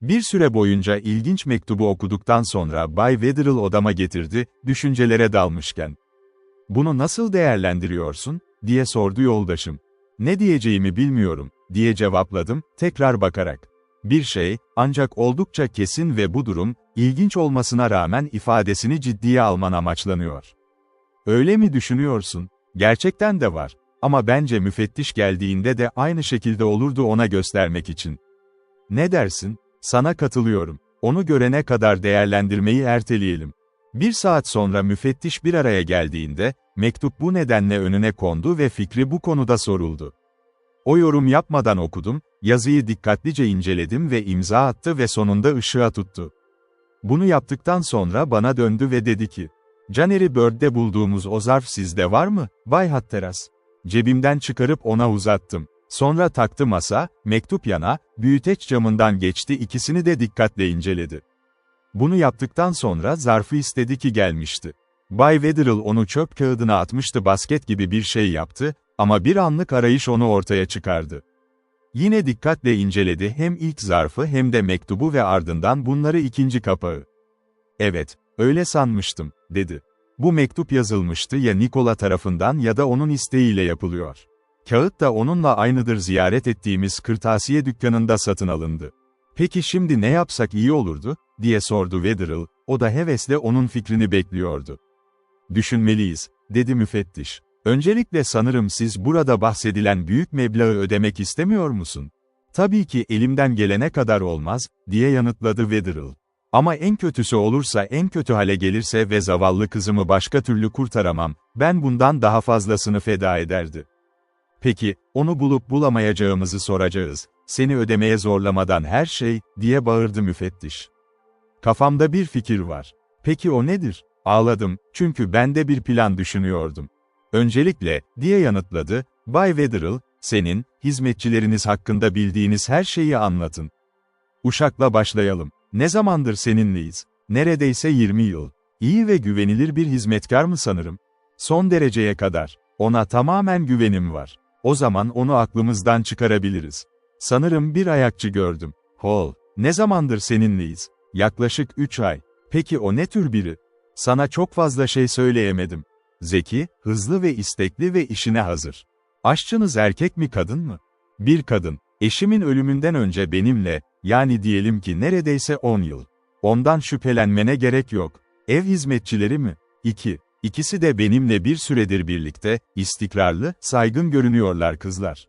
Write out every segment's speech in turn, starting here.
Bir süre boyunca ilginç mektubu okuduktan sonra Bay Wetherell odama getirdi, düşüncelere dalmışken. "Bunu nasıl değerlendiriyorsun?" diye sordu yoldaşım. "Ne diyeceğimi bilmiyorum," diye cevapladım, tekrar bakarak. "Bir şey, ancak oldukça kesin ve bu durum, ilginç olmasına rağmen ifadesini ciddiye alman amaçlanıyor." "Öyle mi düşünüyorsun? Gerçekten de var. Ama bence müfettiş geldiğinde de aynı şekilde olurdu ona göstermek için." "Ne dersin?" "Sana katılıyorum. Onu görene kadar değerlendirmeyi erteleyelim." Bir saat sonra müfettiş bir araya geldiğinde, mektup bu nedenle önüne kondu ve fikri bu konuda soruldu. O yorum yapmadan okudum, yazıyı dikkatlice inceledim ve imza attı ve sonunda ışığa tuttu. Bunu yaptıktan sonra bana döndü ve dedi ki, "Canary Bird'de bulduğumuz o zarf sizde var mı, Bay Hatteras?" Cebimden çıkarıp ona uzattım. Sonra taktı masa, mektup yana, büyüteç camından geçti, ikisini de dikkatle inceledi. Bunu yaptıktan sonra zarfı istedi ki gelmişti. Bay Wetherell onu çöp kağıdına atmıştı, basket gibi bir şey yaptı ama bir anlık arayış onu ortaya çıkardı. Yine dikkatle inceledi hem ilk zarfı hem de mektubu ve ardından bunları ikinci kapağı. "Evet, öyle sanmıştım," dedi. "Bu mektup yazılmıştı ya Nikola tarafından ya da onun isteğiyle yapılıyor. Kağıt da onunla aynıdır, ziyaret ettiğimiz kırtasiye dükkanında satın alındı." "Peki şimdi ne yapsak iyi olurdu?" diye sordu Wetherell, o da hevesle onun fikrini bekliyordu. "Düşünmeliyiz," dedi müfettiş. "Öncelikle sanırım siz burada bahsedilen büyük meblağı ödemek istemiyor musun?" "Tabii ki elimden gelene kadar olmaz," diye yanıtladı Wetherell. "Ama en kötüsü olursa, en kötü hale gelirse ve zavallı kızımı başka türlü kurtaramam, ben bundan daha fazlasını feda ederdi." "Peki, onu bulup bulamayacağımızı soracağız. Seni ödemeye zorlamadan her şey," diye bağırdı müfettiş. "Kafamda bir fikir var." "Peki o nedir?" Ağladım, çünkü ben de bir plan düşünüyordum. "Öncelikle," diye yanıtladı, "Bay Wetherell, senin, hizmetçileriniz hakkında bildiğiniz her şeyi anlatın." "Uşak'la başlayalım. Ne zamandır seninleyiz?" "Neredeyse 20 yıl. İyi ve güvenilir bir hizmetkar mı sanırım?" "Son dereceye kadar. Ona tamamen güvenim var." "O zaman onu aklımızdan çıkarabiliriz." "Sanırım bir ayakçı gördüm." "Hall, ne zamandır seninleyiz?" "Yaklaşık 3 ay. Peki o ne tür biri?" "Sana çok fazla şey söyleyemedim." "Zeki, hızlı ve istekli ve işine hazır." "Aşçınız erkek mi kadın mı?" "Bir kadın. Eşimin ölümünden önce benimle, yani diyelim ki neredeyse 10 yıl. Ondan şüphelenmene gerek yok." "Ev hizmetçileri mi?" "2. İkisi de benimle bir süredir birlikte, istikrarlı, saygın görünüyorlar kızlar.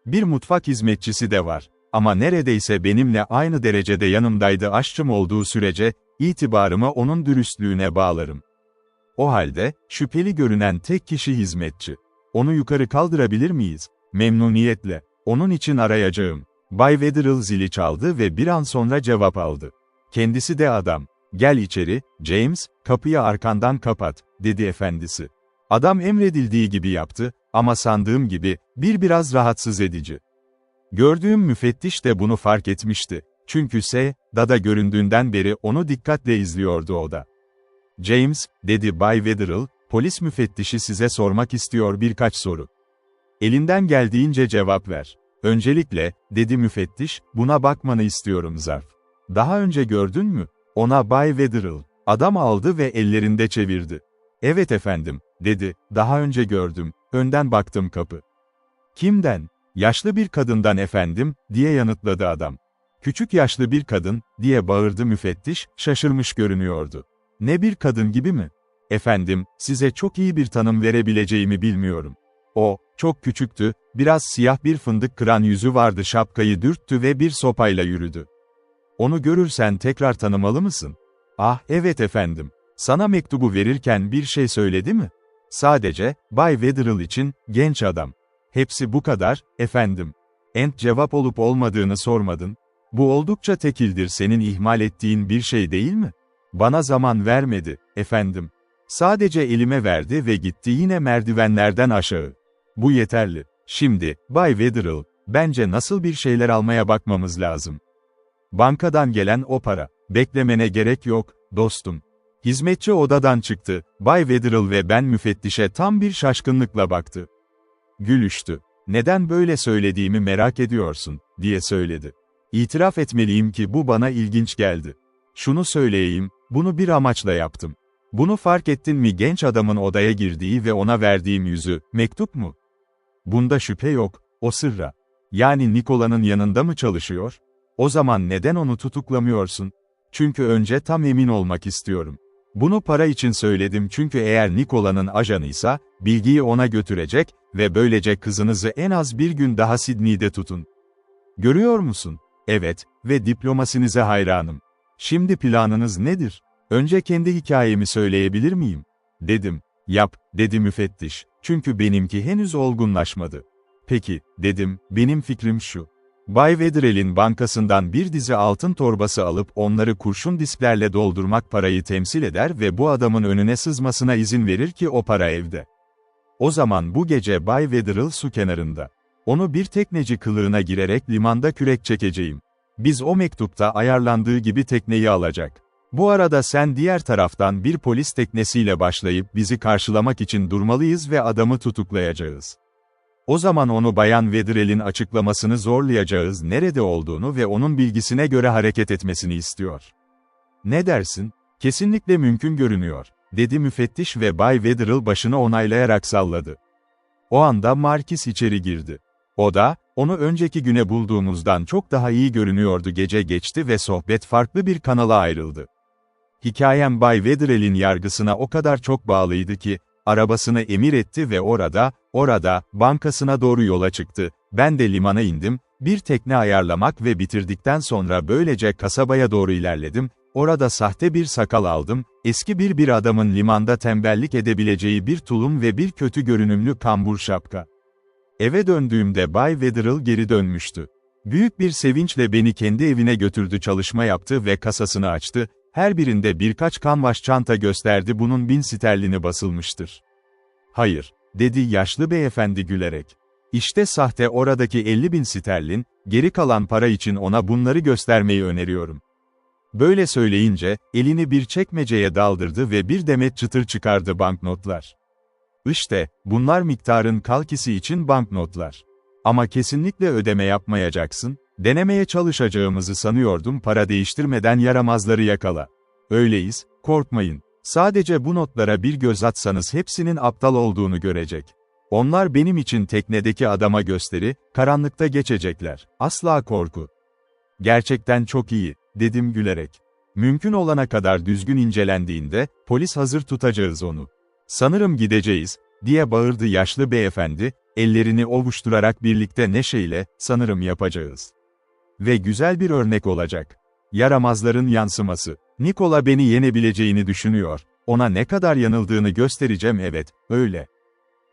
Bir mutfak hizmetçisi de var. Ama neredeyse benimle aynı derecede yanımdaydı, aşçım olduğu sürece, itibarımı onun dürüstlüğüne bağlarım." "O halde, şüpheli görünen tek kişi hizmetçi. Onu yukarı kaldırabilir miyiz?" "Memnuniyetle. Onun için arayacağım." Bay Wetherell zili çaldı ve bir an sonra cevap aldı. Kendisi de adam. "Gel içeri, James, kapıyı arkandan kapat," dedi efendisi. Adam emredildiği gibi yaptı, ama sandığım gibi, biraz rahatsız edici. Gördüğüm müfettiş de bunu fark etmişti. Çünkü Dada göründüğünden beri onu dikkatle izliyordu o da. "James," dedi Bay Wetherell, "polis müfettişi size sormak istiyor birkaç soru. Elinden geldiğince cevap ver." "Öncelikle," dedi müfettiş, "buna bakmanı istiyorum zarf. Daha önce gördün mü?" Ona Bay Wetherell. Adam aldı ve ellerinde çevirdi. "Evet efendim," dedi, "daha önce gördüm, önden baktım kapı." "Kimden?" "Yaşlı bir kadından efendim," diye yanıtladı adam. "Küçük yaşlı bir kadın," diye bağırdı müfettiş, şaşırmış görünüyordu. "Ne, bir kadın gibi mi?" "Efendim, size çok iyi bir tanım verebileceğimi bilmiyorum. O, çok küçüktü, biraz siyah bir fındık kıran yüzü vardı, şapkayı dürttü ve bir sopayla yürüdü." "Onu görürsen tekrar tanımalı mısın?" "Ah, evet efendim. Sana mektubu verirken bir şey söyledi mi?" "Sadece, Bay Wetherell için, genç adam." "Hepsi bu kadar, efendim." Cevap olup olmadığını sormadın." "Bu oldukça tekildir, senin ihmal ettiğin bir şey değil mi?" "Bana zaman vermedi, efendim. Sadece elime verdi ve gitti, yine merdivenlerden aşağı." "Bu yeterli. Şimdi, Bay Wetherell, bence nasıl bir şeyler almaya bakmamız lazım." "Bankadan gelen o para. Beklemene gerek yok, dostum." Hizmetçi odadan çıktı. Bay Wetherell ve ben müfettişe tam bir şaşkınlıkla baktı. Gülüştü. "Neden böyle söylediğimi merak ediyorsun," diye söyledi. İtiraf etmeliyim ki bu bana ilginç geldi. Şunu söyleyeyim, bunu bir amaçla yaptım. Bunu fark ettin mi genç adamın odaya girdiği ve ona verdiğim yüzü, mektup mu? Bunda şüphe yok, o Sırra. Yani Nikola'nın yanında mı çalışıyor? O zaman neden onu tutuklamıyorsun? Çünkü önce tam emin olmak istiyorum. Bunu para için söyledim çünkü eğer Nikola'nın ajanıysa, bilgiyi ona götürecek ve böylece kızınızı en az bir gün daha Sydney'de tutun. Görüyor musun? Evet ve diplomasinize hayranım. Şimdi planınız nedir? Önce kendi hikayemi söyleyebilir miyim? Dedim. Yap, dedi müfettiş. Çünkü benimki henüz olgunlaşmadı. Peki, dedim, benim fikrim şu. Bay Wetherell'in bankasından bir dizi altın torbası alıp onları kurşun disklerle doldurmak parayı temsil eder ve bu adamın önüne sızmasına izin verir ki o para evde. O zaman bu gece Bay Wetherell su kenarında. Onu bir tekneci kılığına girerek limanda kürek çekeceğim. Biz o mektupta ayarlandığı gibi tekneyi alacak. Bu arada sen diğer taraftan bir polis teknesiyle başlayıp bizi karşılamak için durmalıyız ve adamı tutuklayacağız. O zaman onu Bayan Wetherell'in açıklamasını zorlayacağız, nerede olduğunu ve onun bilgisine göre hareket etmesini istiyor. Ne dersin? Kesinlikle mümkün görünüyor, dedi müfettiş ve Bay Wetherell başını onaylayarak salladı. O anda Markis içeri girdi. O da, onu önceki güne bulduğumuzdan çok daha iyi görünüyordu. Gece geçti ve sohbet farklı bir kanala ayrıldı. Hikayem Bay Wetherell'in yargısına o kadar çok bağlıydı ki, arabasını emir etti ve orada, bankasına doğru yola çıktı. Ben de limana indim, bir tekne ayarlamak ve bitirdikten sonra böylece kasabaya doğru ilerledim. Orada sahte bir sakal aldım, eski bir adamın limanda tembellik edebileceği bir tulum ve bir kötü görünümlü kambur şapka. Eve döndüğümde Bay Wetherell geri dönmüştü. Büyük bir sevinçle beni kendi evine götürdü, çalışma yaptı ve kasasını açtı. Her birinde birkaç kanvas çanta gösterdi, bunun 1000 sterlini basılmıştır. Hayır, dedi yaşlı beyefendi gülerek. İşte sahte, oradaki 50.000 sterlin, geri kalan para için ona bunları göstermeyi öneriyorum. Böyle söyleyince, elini bir çekmeceye daldırdı ve bir demet çıtır çıkardı banknotlar. İşte, bunlar miktarın kalkisi için banknotlar. Ama kesinlikle ödeme yapmayacaksın, denemeye çalışacağımızı sanıyordum, para değiştirmeden yaramazları yakala. Öyleyiz, korkmayın. Sadece bu notlara bir göz atsanız hepsinin aptal olduğunu görecek. Onlar benim için teknedeki adama gösteri, karanlıkta geçecekler. Asla korku. Gerçekten çok iyi, dedim gülerek. Mümkün olana kadar düzgün incelendiğinde, polis hazır tutacağız onu. Sanırım gideceğiz, diye bağırdı yaşlı beyefendi, ellerini ovuşturarak birlikte neşeyle, sanırım yapacağız. Ve güzel bir örnek olacak. Yaramazların yansıması. Nikola beni yenebileceğini düşünüyor, ona ne kadar yanıldığını göstereceğim, evet, öyle.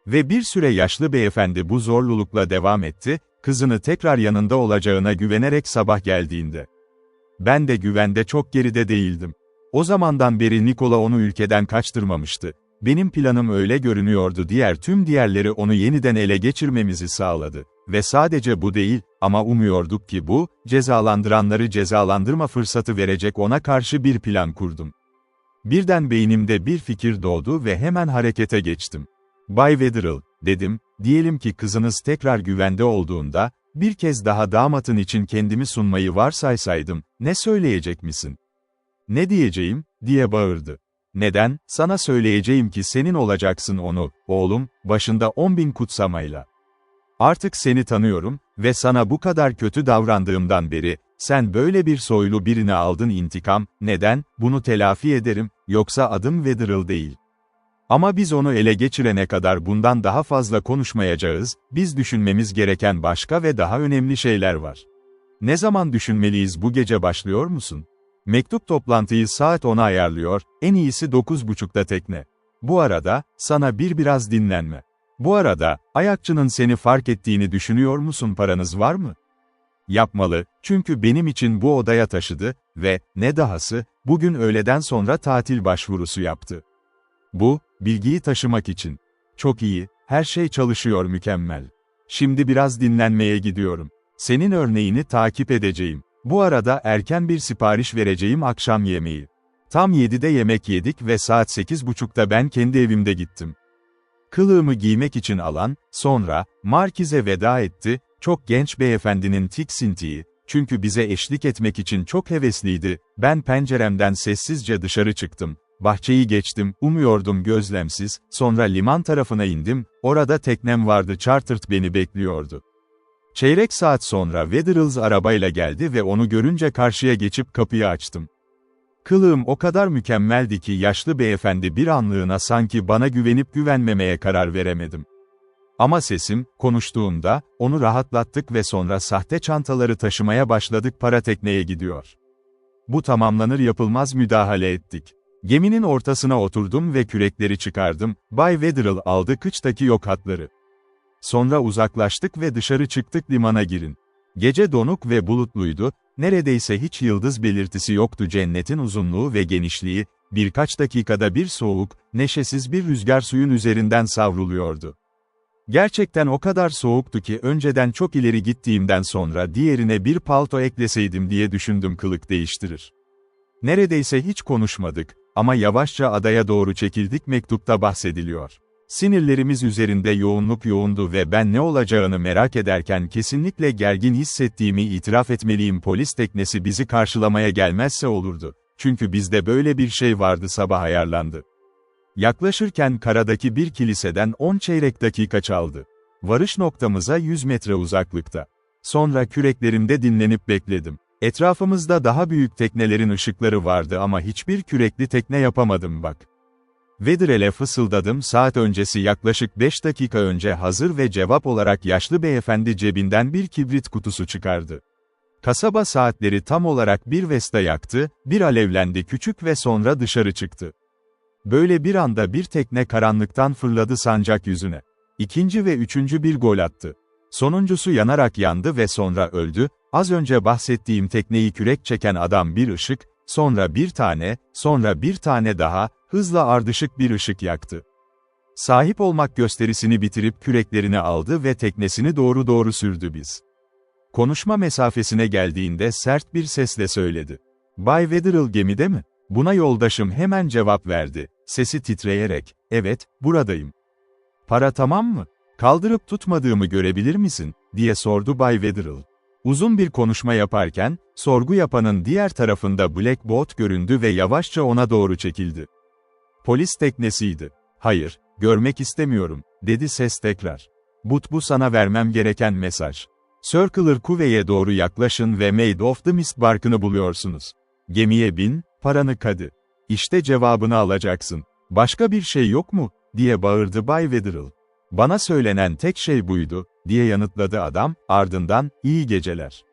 Ve bir süre yaşlı beyefendi bu zorlulukla devam etti, kızını tekrar yanında olacağına güvenerek sabah geldiğinde. Ben de güvende çok geride değildim. O zamandan beri Nikola onu ülkeden kaçtırmamıştı. Benim planım öyle görünüyordu, tüm diğerleri onu yeniden ele geçirmemizi sağladı. Ve sadece bu değil, ama umuyorduk ki bu, cezalandıranları cezalandırma fırsatı verecek, ona karşı bir plan kurdum. Birden beynimde bir fikir doğdu ve hemen harekete geçtim. Bay Wetherell, dedim, diyelim ki kızınız tekrar güvende olduğunda, bir kez daha damatın için kendimi sunmayı varsaysaydım, ne söyleyecek misin? Ne diyeceğim, diye bağırdı. Neden, sana söyleyeceğim ki senin olacaksın onu, oğlum, başında 10.000 kutsamayla. Artık seni tanıyorum ve sana bu kadar kötü davrandığımdan beri, sen böyle bir soylu birini aldın, intikam, neden, bunu telafi ederim, yoksa adım Wetherell değil. Ama biz onu ele geçirene kadar bundan daha fazla konuşmayacağız, biz düşünmemiz gereken başka ve daha önemli şeyler var. Ne zaman düşünmeliyiz, bu gece başlıyor musun? Mektup toplantıyı saat 10'a ayarlıyor, en iyisi 9.30'da tekne. Bu arada, sana biraz dinlenme. Bu arada, ayakçının seni fark ettiğini düşünüyor musun, paranız var mı? Yapmalı, çünkü benim için bu odaya taşıdı ve, ne dahası, bugün öğleden sonra tatil başvurusu yaptı. Bu, bilgiyi taşımak için. Çok iyi, her şey çalışıyor mükemmel. Şimdi biraz dinlenmeye gidiyorum. Senin örneğini takip edeceğim. Bu arada erken bir sipariş vereceğim, akşam yemeği. Tam 7'de yemek yedik ve saat 8.30'da ben kendi evimde gittim. Kılığımı giymek için sonra, Markiz'e veda etti, çok genç beyefendinin tiksintiyi, Çünkü bize eşlik etmek için çok hevesliydi. Ben penceremden sessizce dışarı çıktım. Bahçeyi geçtim, umuyordum gözlemsiz, sonra liman tarafına indim, orada teknem vardı, Chartered beni bekliyordu. Çeyrek saat sonra Wetherells arabayla geldi ve onu görünce karşıya geçip kapıyı açtım. Kılığım o kadar mükemmeldi ki yaşlı beyefendi bir anlığına sanki bana güvenip güvenmemeye karar veremedim. Ama sesim, konuştuğunda, onu rahatlattık ve sonra sahte çantaları taşımaya başladık, para tekneye gidiyor. Bu tamamlanır yapılmaz müdahale ettik. Geminin ortasına oturdum ve kürekleri çıkardım, Bay Wetherell aldı kıçtaki yok hatları. Sonra uzaklaştık ve dışarı çıktık, limana girin. Gece donuk ve bulutluydu, neredeyse hiç yıldız belirtisi yoktu, cennetin uzunluğu ve genişliği, birkaç dakikada bir soğuk, neşesiz bir rüzgar suyun üzerinden savruluyordu. Gerçekten o kadar soğuktu ki önceden çok ileri gittiğimden sonra diğerine bir palto ekleseydim diye düşündüm, kılık değiştirir. Neredeyse hiç konuşmadık ama yavaşça adaya doğru çekildik, mektupta bahsediliyor. Sinirlerimiz üzerinde yoğunluk yoğundu ve ben ne olacağını merak ederken kesinlikle gergin hissettiğimi itiraf etmeliyim. Polis teknesi bizi karşılamaya gelmezse olurdu. Çünkü bizde böyle bir şey vardı, sabah ayarlandı. Yaklaşırken karadaki bir kiliseden 10 çeyrek dakika çaldı. Varış noktamıza 100 metre uzaklıkta. Sonra küreklerimde dinlenip bekledim. Etrafımızda daha büyük teknelerin ışıkları vardı ama hiçbir kürekli tekne yapamadım bak. Wetherell'e fısıldadım, saat öncesi, yaklaşık 5 dakika önce hazır, ve cevap olarak yaşlı beyefendi cebinden bir kibrit kutusu çıkardı. Kasaba saatleri tam olarak bir vesta yaktı, bir alevlendi küçük ve sonra dışarı çıktı. Böyle bir anda bir tekne karanlıktan fırladı sancak yüzüne. İkinci ve üçüncü bir gol attı. Sonuncusu yanarak yandı ve sonra öldü. Az önce bahsettiğim tekneyi kürek çeken adam bir ışık, sonra bir tane, sonra bir tane daha, hızla ardışık bir ışık yaktı. Sahip olmak gösterisini bitirip küreklerini aldı ve teknesini doğru sürdü biz. Konuşma mesafesine geldiğinde sert bir sesle söyledi. Bay Wetherell gemide mi? Buna yoldaşım hemen cevap verdi, sesi titreyerek, evet, buradayım. Para tamam mı? Kaldırıp tutmadığımı görebilir misin, diye sordu Bay Wetherell. Uzun bir konuşma yaparken, sorgu yapanın diğer tarafında Black Boat göründü ve yavaşça ona doğru çekildi. Polis teknesiydi. Hayır, görmek istemiyorum, dedi ses tekrar. Bu sana vermem gereken mesaj. Circular Cuvey'e doğru yaklaşın ve Maid of the Mist barkını buluyorsunuz. Gemiye bin, paranı kadı. İşte cevabını alacaksın. Başka bir şey yok mu, diye bağırdı Bay Wetherell. Bana söylenen tek şey buydu, diye yanıtladı adam, ardından, iyi geceler,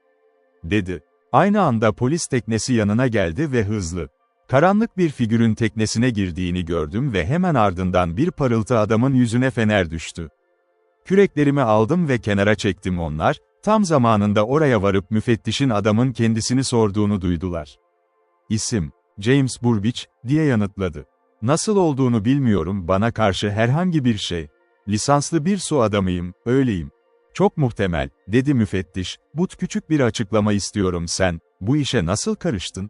dedi. Aynı anda polis teknesi yanına geldi ve hızlı, karanlık bir figürün teknesine girdiğini gördüm ve hemen ardından bir parıltı, adamın yüzüne fener düştü. Küreklerimi aldım ve kenara çektim, onlar, tam zamanında oraya varıp müfettişin adamın kendisini sorduğunu duydular. İsim, James Burbage, diye yanıtladı. Nasıl olduğunu bilmiyorum, bana karşı herhangi bir şey. Lisanslı bir su adamıyım, öyleyim. Çok muhtemel, dedi müfettiş, küçük bir açıklama istiyorum, sen, bu işe nasıl karıştın?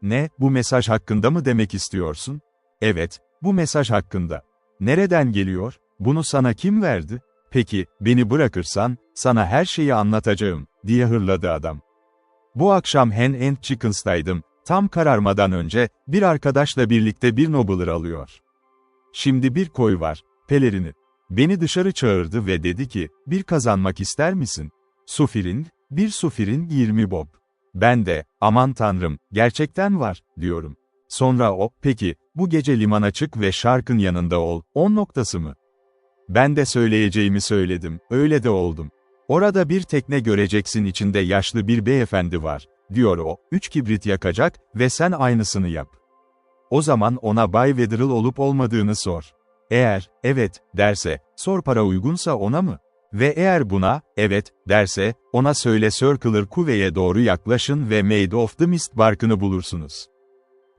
Ne, bu mesaj hakkında mı demek istiyorsun? Evet, bu mesaj hakkında. Nereden geliyor? Bunu sana kim verdi? Peki, beni bırakırsan, sana her şeyi anlatacağım, diye hırladı adam. Bu akşam Hen and Chickens'taydım, tam kararmadan önce, bir arkadaşla birlikte bir nobler alıyor. Şimdi bir koy var, pelerini. Beni dışarı çağırdı ve dedi ki, bir kazanmak ister misin? Sufiring, bir sufiring 20 bob. Ben de, aman tanrım, gerçekten var, diyorum. Sonra o, peki, bu gece limana çık ve Shark'ın yanında ol, 10 noktası mı? Ben de söyleyeceğimi söyledim, öyle de oldum. Orada bir tekne göreceksin, içinde yaşlı bir beyefendi var, diyor o, 3 kibrit yakacak ve sen aynısını yap. O zaman ona Bay Wetherell olup olmadığını sor. Eğer, evet, derse, sor para uygunsa ona mı? Ve eğer buna, evet, derse, ona söyle Circular Cuvey'e doğru yaklaşın ve Maid of the Mist barkını bulursunuz.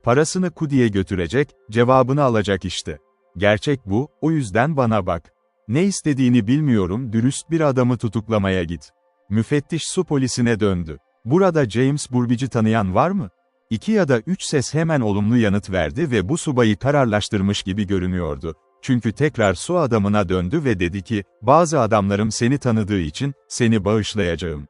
Parasını Kudi'ye götürecek, cevabını alacak işte. Gerçek bu, o yüzden bana bak. Ne istediğini bilmiyorum, dürüst bir adamı tutuklamaya git. Müfettiş su polisine döndü. Burada James Burbage'i tanıyan var mı? 2 ya da 3 ses hemen olumlu yanıt verdi ve bu subayı kararlaştırmış gibi görünüyordu. Çünkü tekrar su adamına döndü ve dedi ki, bazı adamlarım seni tanıdığı için, seni bağışlayacağım.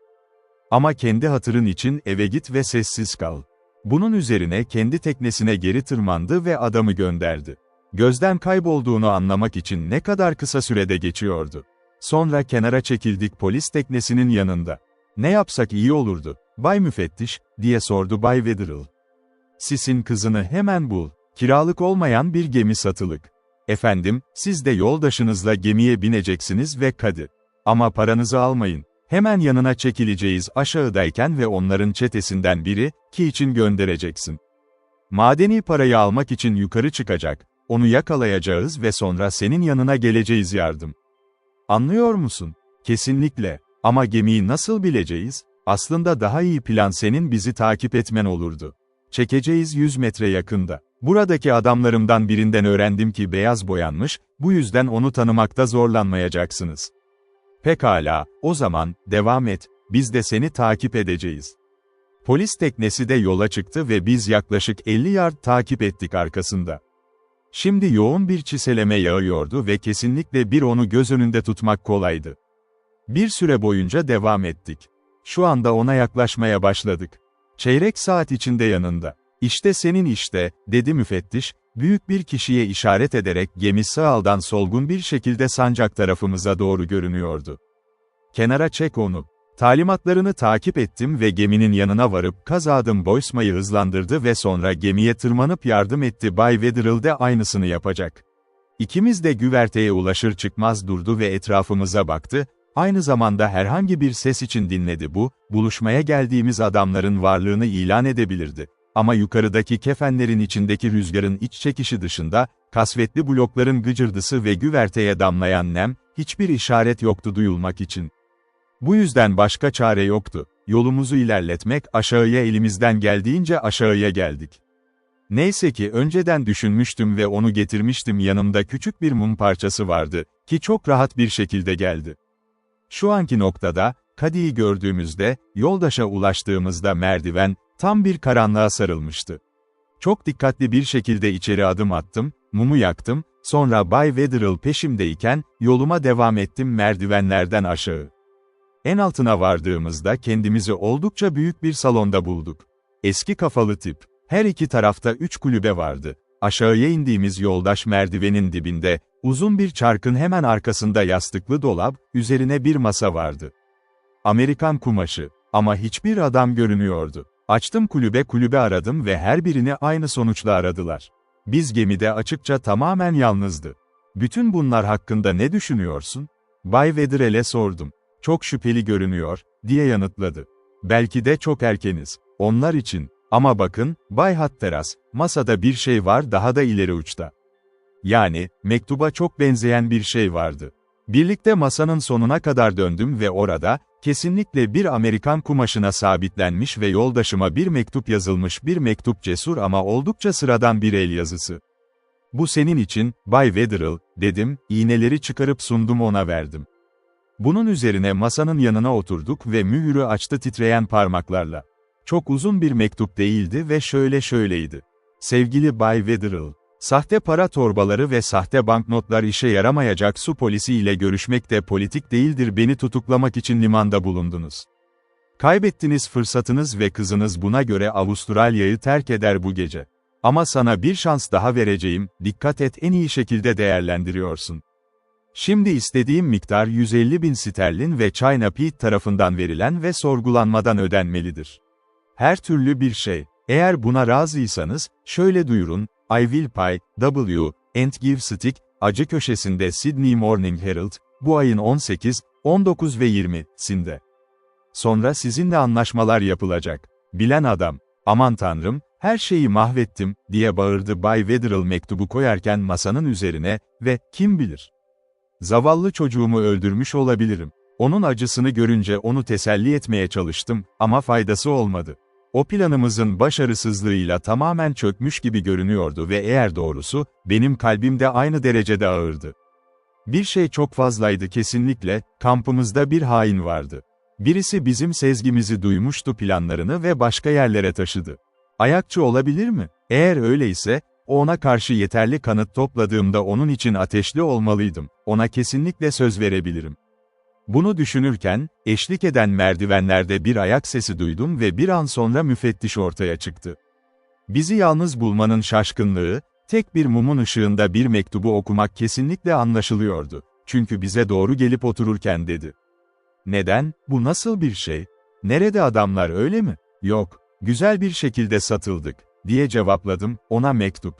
Ama kendi hatırın için eve git ve sessiz kal. Bunun üzerine kendi teknesine geri tırmandı ve adamı gönderdi. Gözden kaybolduğunu anlamak için ne kadar kısa sürede geçiyordu. Sonra kenara çekildik polis teknesinin yanında. "Ne yapsak iyi olurdu, Bay Müfettiş?" diye sordu Bay Wetherill. "Sis'in kızını hemen bul. Kiralık olmayan bir gemi satılık." "Efendim, siz de yoldaşınızla gemiye bineceksiniz ve Kadi. Ama paranızı almayın. Hemen yanına çekileceğiz aşağıdayken ve onların çetesinden biri, ki için göndereceksin. Madeni parayı almak için yukarı çıkacak, onu yakalayacağız ve sonra senin yanına geleceğiz yardım. Anlıyor musun?" "Kesinlikle. Ama gemiyi nasıl bileceğiz? Aslında daha iyi plan senin bizi takip etmen olurdu. Çekeceğiz 100 metre yakında. Buradaki adamlarımdan birinden öğrendim ki beyaz boyanmış, bu yüzden onu tanımakta zorlanmayacaksınız." "Pekala, o zaman, devam et, biz de seni takip edeceğiz." Polis teknesi de yola çıktı ve biz yaklaşık 50 yard takip ettik arkasında. Şimdi yoğun bir çiseleme yağıyordu ve kesinlikle bir onu göz önünde tutmak kolaydı. Bir süre boyunca devam ettik. Şu anda ona yaklaşmaya başladık. Çeyrek saat içinde yanında. "İşte senin işte," dedi müfettiş, büyük bir kişiye işaret ederek gemi sağdan solgun bir şekilde sancak tarafımıza doğru görünüyordu. "Kenara çek onu." Talimatlarını takip ettim ve geminin yanına varıp kazadım boyasmayı hızlandırdı ve sonra gemiye tırmanıp yardım etti. Bay Wetherill de aynısını yapacak. İkimiz de güverteye ulaşır çıkmaz durdu ve etrafımıza baktı, aynı zamanda herhangi bir ses için dinledi. Buluşmaya geldiğimiz adamların varlığını ilan edebilirdi. Ama yukarıdaki kefenlerin içindeki rüzgarın iç çekişi dışında, kasvetli blokların gıcırdısı ve güverteye damlayan nem, hiçbir işaret yoktu duyulmak için. Bu yüzden başka çare yoktu. Yolumuzu ilerletmek, aşağıya elimizden geldiğince aşağıya geldik. Neyse ki önceden düşünmüştüm ve onu getirmiştim, yanımda küçük bir mum parçası vardı, ki çok rahat bir şekilde geldi. Şu anki noktada, Kadi'yi gördüğümüzde, yoldaşa ulaştığımızda merdiven, tam bir karanlığa sarılmıştı. Çok dikkatli bir şekilde içeri adım attım, mumu yaktım, sonra Bay Wetherill peşimdeyken, yoluma devam ettim merdivenlerden aşağı. En altına vardığımızda kendimizi oldukça büyük bir salonda bulduk. Eski kafalı tip. Her iki tarafta 3 kulübe vardı. Aşağıya indiğimiz yoldaş merdivenin dibinde, uzun bir çarkın hemen arkasında yastıklı dolap, üzerine bir masa vardı. Amerikan kumaşı. Ama hiçbir adam görünüyordu. Açtım kulübe aradım ve her birini aynı sonuçla aradılar. Biz gemide açıkça tamamen yalnızdı. "Bütün bunlar hakkında ne düşünüyorsun?" Bay Wetherill'e sordum. "Çok şüpheli görünüyor," diye yanıtladı. "Belki de çok erkeniz. Onlar için. Ama bakın, Bay Hatteras, masada bir şey var daha da ileri uçta." Yani, mektuba çok benzeyen bir şey vardı. Birlikte masanın sonuna kadar döndüm ve orada, kesinlikle bir Amerikan kumaşına sabitlenmiş ve yoldaşıma bir mektup yazılmış, bir mektup, cesur ama oldukça sıradan bir el yazısı. "Bu senin için, Bay Wetherill," dedim, iğneleri çıkarıp sundum, ona verdim. Bunun üzerine masanın yanına oturduk ve mühürü açtı titreyen parmaklarla. Çok uzun bir mektup değildi ve şöyleydi. "Sevgili Bay Wetherill, sahte para torbaları ve sahte banknotlar işe yaramayacak, su polisi ile görüşmek de politik değildir, beni tutuklamak için limanda bulundunuz. Kaybettiniz fırsatınız ve kızınız buna göre Avustralya'yı terk eder bu gece. Ama sana bir şans daha vereceğim, dikkat et, en iyi şekilde değerlendiriyorsun. Şimdi istediğim miktar 150.000 sterlin ve China Pete tarafından verilen ve sorgulanmadan ödenmelidir. Her türlü bir şey. Eğer buna razıysanız, şöyle duyurun, I will pay, W, and give stick, acı köşesinde Sydney Morning Herald, bu ayın 18, 19 ve 20'sinde. Sonra sizinle anlaşmalar yapılacak. Bilen adam, aman tanrım, her şeyi mahvettim, diye bağırdı Bay Wetherill mektubu koyarken masanın üzerine ve, kim bilir? Zavallı çocuğumu öldürmüş olabilirim. Onun acısını görünce onu teselli etmeye çalıştım, ama faydası olmadı. O planımızın başarısızlığıyla tamamen çökmüş gibi görünüyordu ve eğer doğrusu, benim kalbim de aynı derecede ağırdı. Bir şey çok fazlaydı kesinlikle, kampımızda bir hain vardı. Birisi bizim sezgimizi duymuştu, planlarını ve başka yerlere taşıdı. Ayakçı olabilir mi? Eğer öyleyse, ona karşı yeterli kanıt topladığımda onun için ateşli olmalıydım. Ona kesinlikle söz verebilirim. Bunu düşünürken, eşlik eden merdivenlerde bir ayak sesi duydum ve bir an sonra müfettiş ortaya çıktı. Bizi yalnız bulmanın şaşkınlığı, tek bir mumun ışığında bir mektubu okumak kesinlikle anlaşılıyordu. Çünkü bize doğru gelip otururken dedi. Neden, bu nasıl bir şey? Nerede adamlar, öyle mi? Yok, güzel bir şekilde satıldık, diye cevapladım, ona mektup.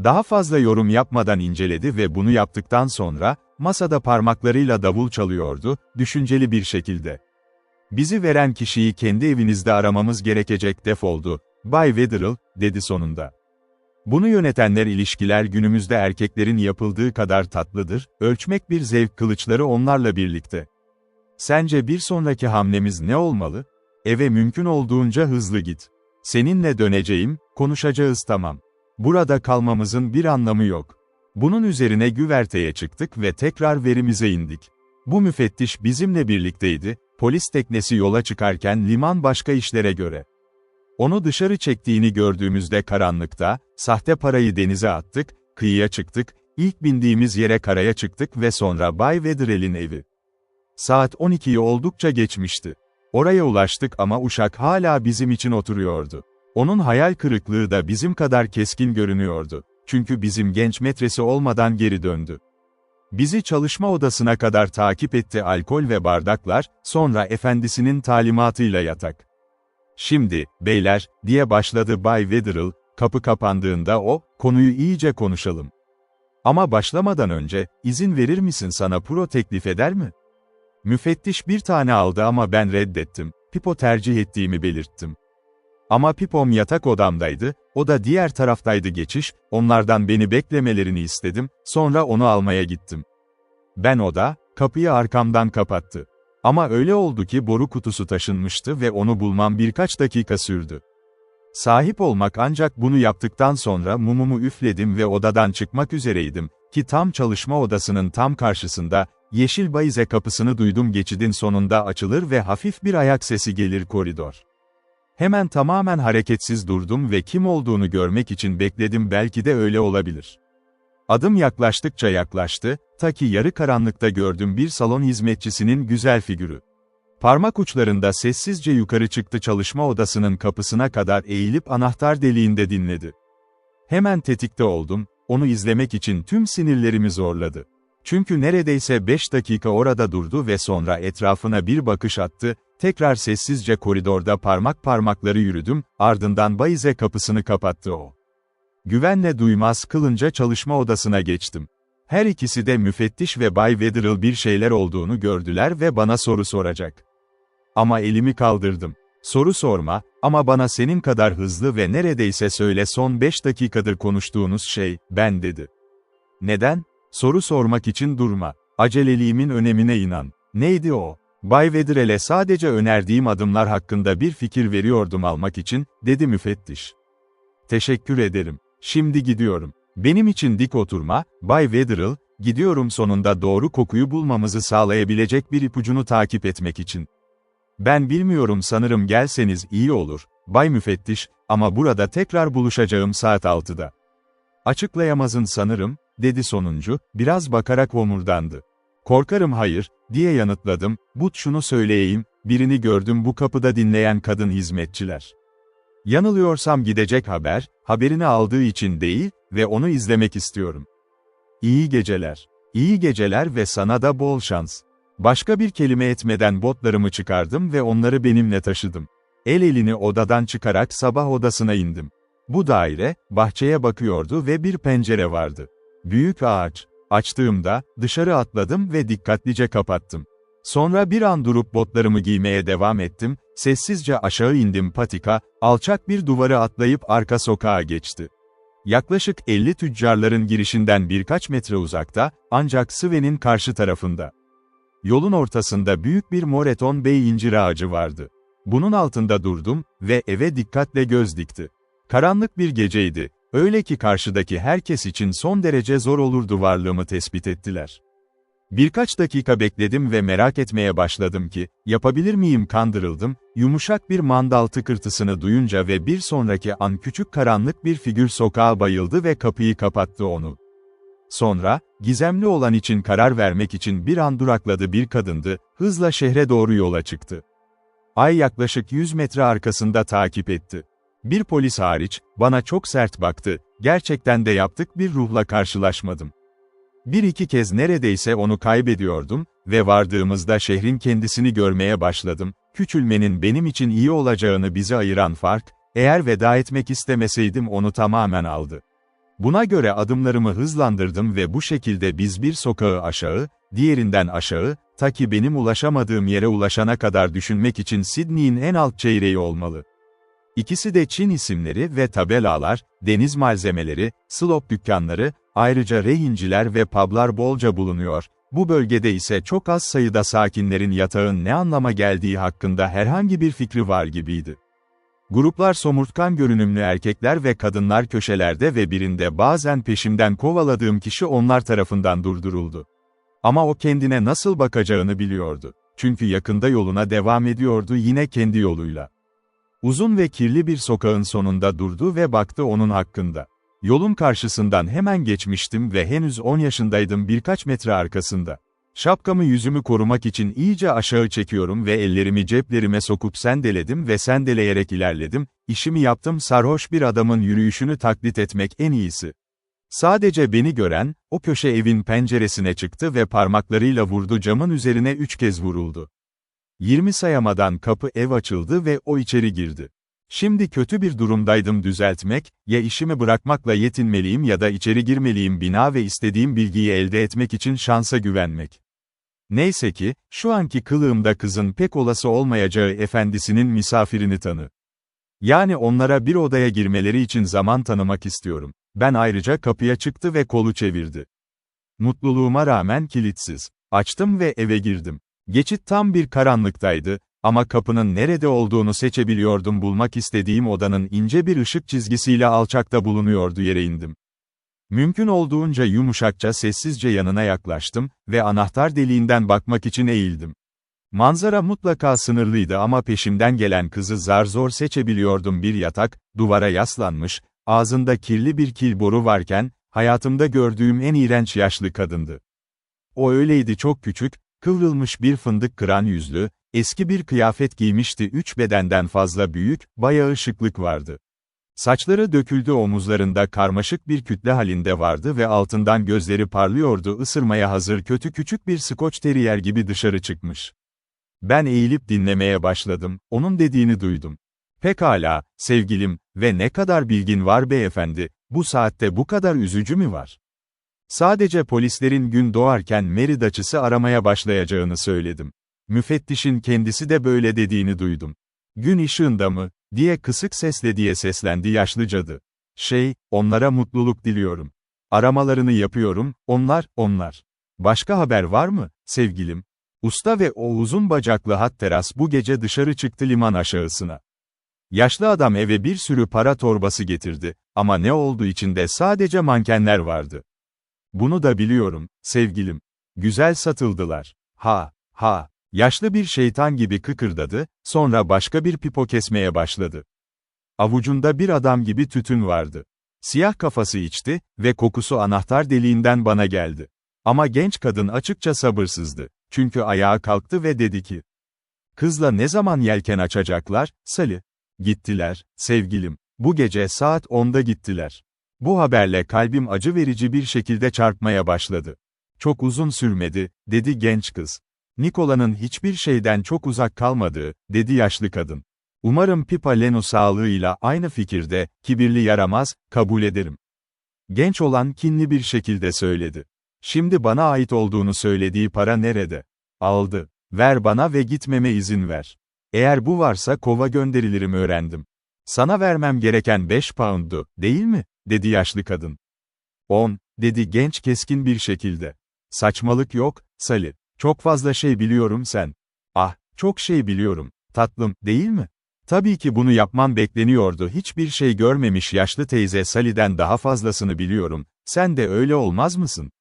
Daha fazla yorum yapmadan inceledi ve bunu yaptıktan sonra, masada parmaklarıyla davul çalıyordu, düşünceli bir şekilde. Bizi veren kişiyi kendi evinizde aramamız gerekecek, defoldu, Bay Wetherell, dedi sonunda. Bunu yönetenler ilişkiler günümüzde erkeklerin yapıldığı kadar tatlıdır, ölçmek bir zevk, kılıçları onlarla birlikte. Sence bir sonraki hamlemiz ne olmalı? Eve mümkün olduğunca hızlı git. Seninle döneceğim, konuşacağız, tamam. Burada kalmamızın bir anlamı yok. Bunun üzerine güverteye çıktık ve tekrar verimize indik. Bu müfettiş bizimle birlikteydi, polis teknesi yola çıkarken liman başka işlere göre. Onu dışarı çektiğini gördüğümüzde karanlıkta, sahte parayı denize attık, kıyıya çıktık, ilk bindiğimiz yere karaya çıktık ve sonra Bay Wetherell'in evi. Saat 12'yi oldukça geçmişti. Oraya ulaştık ama uşak hala bizim için oturuyordu. Onun hayal kırıklığı da bizim kadar keskin görünüyordu. Çünkü bizim genç metresi olmadan geri döndü. Bizi çalışma odasına kadar takip etti, alkol ve bardaklar, sonra efendisinin talimatıyla yatak. Şimdi, beyler, diye başladı Bay Wetherell, kapı kapandığında konuyu iyice konuşalım. Ama başlamadan önce, izin verir misin, sana puro teklif eder mi? Müfettiş bir tane aldı ama ben reddettim, pipo tercih ettiğimi belirttim. Ama pipom yatak odamdaydı, o da diğer taraftaydı, geçiş, onlardan beni beklemelerini istedim, sonra onu almaya gittim. Kapıyı arkamdan kapattı. Ama öyle oldu ki boru kutusu taşınmıştı ve onu bulmam birkaç dakika sürdü. Sahip olmak, ancak bunu yaptıktan sonra mumumu üfledim ve odadan çıkmak üzereydim, ki tam çalışma odasının tam karşısında, yeşil bayize kapısını duydum, geçidin sonunda açılır ve hafif bir ayak sesi gelir, koridor. Hemen tamamen hareketsiz durdum ve kim olduğunu görmek için bekledim, belki de öyle olabilir. Adım yaklaştıkça yaklaştı, ta ki yarı karanlıkta gördüm bir salon hizmetçisinin güzel figürü. Parmak uçlarında sessizce yukarı çıktı, çalışma odasının kapısına kadar eğilip anahtar deliğinde dinledi. Hemen tetikte oldum, onu izlemek için tüm sinirlerimi zorladı. Çünkü neredeyse 5 dakika orada durdu ve sonra etrafına bir bakış attı, tekrar sessizce koridorda parmakları yürüdüm, ardından bayize kapısını kapattı o. Güvenle duymaz kılınca çalışma odasına geçtim. Her ikisi de müfettiş ve Bay Wetherell bir şeyler olduğunu gördüler ve bana soru soracak. Ama elimi kaldırdım. Soru sorma, ama bana senin kadar hızlı ve neredeyse söyle, son 5 dakikadır konuştuğunuz şey, ben, dedi. Neden? Soru sormak için durma. Aceleliğimin önemine inan. Neydi o? Bay Wetherell'e sadece önerdiğim adımlar hakkında bir fikir veriyordum almak için, dedi müfettiş. Teşekkür ederim. Şimdi gidiyorum. Benim için dik oturma, Bay Wetherell, gidiyorum, sonunda doğru kokuyu bulmamızı sağlayabilecek bir ipucunu takip etmek için. Ben bilmiyorum, sanırım gelseniz iyi olur, Bay Müfettiş, ama burada tekrar buluşacağım saat 6'da. Açıklayamazsın sanırım, dedi sonuncu, biraz bakarak homurdandı. Korkarım hayır, diye yanıtladım, şunu söyleyeyim, birini gördüm bu kapıda dinleyen kadın hizmetçiler. Yanılıyorsam gidecek haberini aldığı için değil ve onu izlemek istiyorum. İyi geceler. İyi geceler ve sana da bol şans. Başka bir kelime etmeden botlarımı çıkardım ve onları benimle taşıdım. Elini odadan çıkarak sabah odasına indim. Bu daire, bahçeye bakıyordu ve bir pencere vardı. Büyük ağaç. Açtığımda, dışarı atladım ve dikkatlice kapattım. Sonra bir an durup botlarımı giymeye devam ettim, sessizce aşağı indim, patika, alçak bir duvarı atlayıp arka sokağa geçti. Yaklaşık 50 tüccarların girişinden birkaç metre uzakta, ancak Sven'in karşı tarafında. Yolun ortasında büyük bir Moreton Bey incir ağacı vardı. Bunun altında durdum ve eve dikkatle göz dikti. Karanlık bir geceydi, öyle ki karşıdaki herkes için son derece zor olurdu varlığımı tespit ettiler. Birkaç dakika bekledim ve merak etmeye başladım ki, yapabilir miyim, kandırıldım, yumuşak bir mandal tıkırtısını duyunca ve bir sonraki an küçük karanlık bir figür sokağa bayıldı ve kapıyı kapattı onu. Sonra, gizemli olan için karar vermek için bir an durakladı bir kadındı, hızla şehre doğru yola çıktı. Ay yaklaşık 100 metre arkasında takip etti. Bir polis hariç, bana çok sert baktı, gerçekten de yaptık bir ruhla karşılaşmadım. Bir iki kez neredeyse onu kaybediyordum ve vardığımızda şehrin kendisini görmeye başladım. Küçülmenin benim için iyi olacağını bizi ayıran fark, eğer veda etmek istemeseydim onu tamamen aldı. Buna göre adımlarımı hızlandırdım ve bu şekilde biz bir sokağı aşağı, diğerinden aşağı, ta ki benim ulaşamadığım yere ulaşana kadar düşünmek için Sydney'in en alt çeyreği olmalı. İkisi de Çin isimleri ve tabelalar, deniz malzemeleri, slop dükkanları, ayrıca rehinciler ve publar bolca bulunuyor. Bu bölgede ise çok az sayıda sakinlerin yatağın ne anlama geldiği hakkında herhangi bir fikri var gibiydi. Gruplar somurtkan görünümlü erkekler ve kadınlar köşelerde ve birinde bazen peşimden kovaladığım kişi onlar tarafından durduruldu. Ama o kendine nasıl bakacağını biliyordu. Çünkü yakında yoluna devam ediyordu yine kendi yoluyla. Uzun ve kirli bir sokağın sonunda durdu ve baktı onun hakkında. Yolun karşısından hemen geçmiştim ve henüz 10 yaşındaydım birkaç metre arkasında. Şapkamı yüzümü korumak için iyice aşağı çekiyorum ve ellerimi ceplerime sokup sendeledim ve sendeleyerek ilerledim, işimi yaptım sarhoş bir adamın yürüyüşünü taklit etmek en iyisi. Sadece beni gören, o köşe evin penceresine çıktı ve parmaklarıyla vurdu camın üzerine 3 kez vuruldu. 20 sayamadan kapı ev açıldı ve o içeri girdi. Şimdi kötü bir durumdaydım düzeltmek, ya işimi bırakmakla yetinmeliyim ya da içeri girmeliyim bina ve istediğim bilgiyi elde etmek için şansa güvenmek. Neyse ki, şu anki kılığımda kızın pek olası olmayacağı efendisinin misafirini tanı. Yani onlara bir odaya girmeleri için zaman tanımak istiyorum. Ben ayrıca kapıya çıktı ve kolu çevirdi. Mutluluğuma rağmen kilitsiz. Açtım ve eve girdim. Geçit tam bir karanlıktaydı, ama kapının nerede olduğunu seçebiliyordum bulmak istediğim odanın ince bir ışık çizgisiyle alçakta bulunuyordu yere indim. Mümkün olduğunca yumuşakça sessizce yanına yaklaştım ve anahtar deliğinden bakmak için eğildim. Manzara mutlaka sınırlıydı ama peşimden gelen kızı zar zor seçebiliyordum bir yatak, duvara yaslanmış, ağzında kirli bir kil boru varken, hayatımda gördüğüm en iğrenç yaşlı kadındı. O öyleydi çok küçük, kıvrılmış bir fındık kıran yüzlü, eski bir kıyafet giymişti 3 bedenden fazla büyük, bayağı şıklık vardı. Saçları döküldü omuzlarında karmaşık bir kütle halinde vardı ve altından gözleri parlıyordu ısırmaya hazır kötü küçük bir Scotch Terrier gibi dışarı çıkmış. Ben eğilip dinlemeye başladım, onun dediğini duydum. Pekala, sevgilim, ve ne kadar bilgin var beyefendi, bu saatte bu kadar üzücü mü var? Sadece polislerin gün doğarken Mary Duchess'ı aramaya başlayacağını söyledim. Müfettişin kendisi de böyle dediğini duydum. Gün ışığında mı, diye kısık sesle seslendi yaşlı cadı. Onlara mutluluk diliyorum. Aramalarını yapıyorum, onlar. Başka haber var mı, sevgilim? Usta ve o uzun bacaklı Hatteras bu gece dışarı çıktı liman aşağısına. Yaşlı adam eve bir sürü para torbası getirdi, ama ne oldu içinde sadece mankenler vardı. Bunu da biliyorum, sevgilim. Güzel satıldılar. Ha. Yaşlı bir şeytan gibi kıkırdadı, sonra başka bir pipo kesmeye başladı. Avucunda bir adam gibi tütün vardı. Siyah kafası içti ve kokusu anahtar deliğinden bana geldi. Ama genç kadın açıkça sabırsızdı. Çünkü ayağa kalktı ve dedi ki, "Kızla ne zaman yelken açacaklar, Sally?" "Gittiler, sevgilim. Bu gece saat 10'da gittiler." Bu haberle kalbim acı verici bir şekilde çarpmaya başladı. "Çok uzun sürmedi," dedi genç kız. "Nikola'nın hiçbir şeyden çok uzak kalmadığı," dedi yaşlı kadın. "Umarım Pippa Leno sağlığıyla aynı fikirde, kibirli yaramaz, kabul ederim." Genç olan kinli bir şekilde söyledi. "Şimdi bana ait olduğunu söylediği para nerede? Aldı. Ver bana ve gitmeme izin ver. Eğer bu varsa kova gönderilirim öğrendim." "Sana vermem gereken 5 pound'du, değil mi?" dedi yaşlı kadın. 10, dedi genç keskin bir şekilde. "Saçmalık yok, Sally. Çok fazla şey biliyorum sen." "Ah, çok şey biliyorum, tatlım, değil mi?" "Tabii ki bunu yapman bekleniyordu hiçbir şey görmemiş yaşlı teyze Sally'den daha fazlasını biliyorum, sen de öyle olmaz mısın?"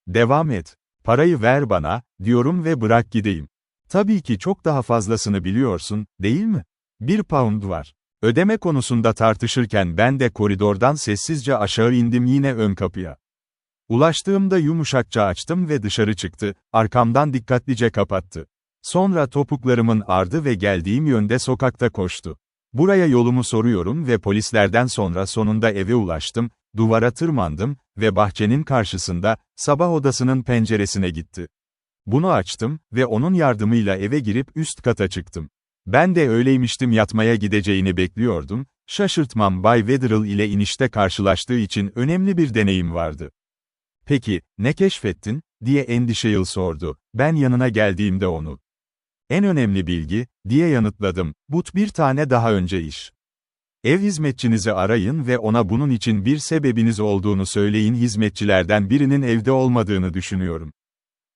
"Devam et. Parayı ver bana, diyorum ve bırak gideyim." "Tabii ki çok daha fazlasını biliyorsun, değil mi? 1 pound var." Ödeme konusunda tartışırken ben de koridordan sessizce aşağı indim yine ön kapıya. Ulaştığımda yumuşakça açtım ve dışarı çıktı, arkamdan dikkatlice kapattı. Sonra topuklarımın ardı ve geldiğim yönde sokakta koştu. Buraya yolumu soruyorum ve polislerden sonra sonunda eve ulaştım, duvara tırmandım ve bahçenin karşısında, sabah odasının penceresine gitti. Bunu açtım ve onun yardımıyla eve girip üst kata çıktım. Ben de öyleymiştim, yatmaya gideceğini bekliyordum, şaşırtmam Bay Wetherill ile inişte karşılaştığı için önemli bir deneyim vardı. "Peki, ne keşfettin?" diye endişeyle sordu, ben yanına geldiğimde onu. "En önemli bilgi," diye yanıtladım, "but bir tane daha önce iş. Ev hizmetçinizi arayın ve ona bunun için bir sebebiniz olduğunu söyleyin, hizmetçilerden birinin evde olmadığını düşünüyorum.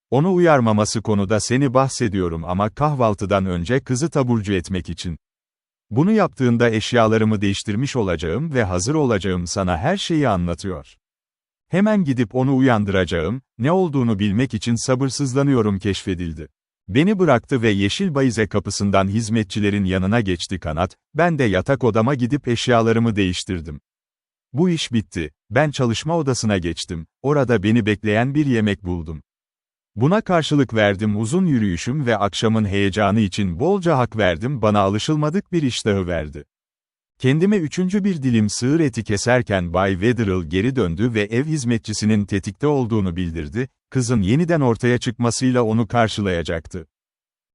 Onu uyarmaması konuda seni bahsediyorum ama kahvaltıdan önce kızı taburcu etmek için. Bunu yaptığında eşyalarımı değiştirmiş olacağım ve hazır olacağım, sana her şeyi anlatıyor. Hemen gidip onu uyandıracağım, ne olduğunu bilmek için sabırsızlanıyorum." Keşfedildi. Beni bıraktı ve yeşil bayize kapısından hizmetçilerin yanına geçti Kanat, ben de yatak odama gidip eşyalarımı değiştirdim. Bu iş bitti, ben çalışma odasına geçtim, orada beni bekleyen bir yemek buldum. Buna karşılık verdim uzun yürüyüşüm ve akşamın heyecanı için bolca hak verdim, bana alışılmadık bir iştahı verdi. Kendime üçüncü bir dilim sığır eti keserken Bay Wetherill geri döndü ve ev hizmetçisinin tetikte olduğunu bildirdi, kızın yeniden ortaya çıkmasıyla onu karşılayacaktı.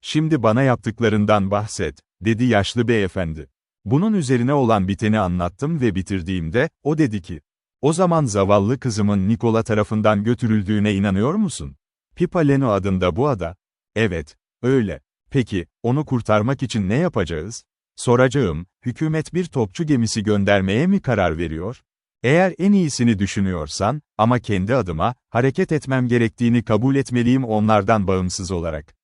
"Şimdi bana yaptıklarından bahset," dedi yaşlı beyefendi. Bunun üzerine olan biteni anlattım ve bitirdiğimde, o dedi ki, "O zaman zavallı kızımın Nikola tarafından götürüldüğüne inanıyor musun? Pippa Leno adında bu ada." "Evet, öyle. Peki, onu kurtarmak için ne yapacağız?" "Soracağım, hükümet bir topçu gemisi göndermeye mi karar veriyor? Eğer en iyisini düşünüyorsan, ama kendi adıma, hareket etmem gerektiğini kabul etmeliyim onlardan bağımsız olarak.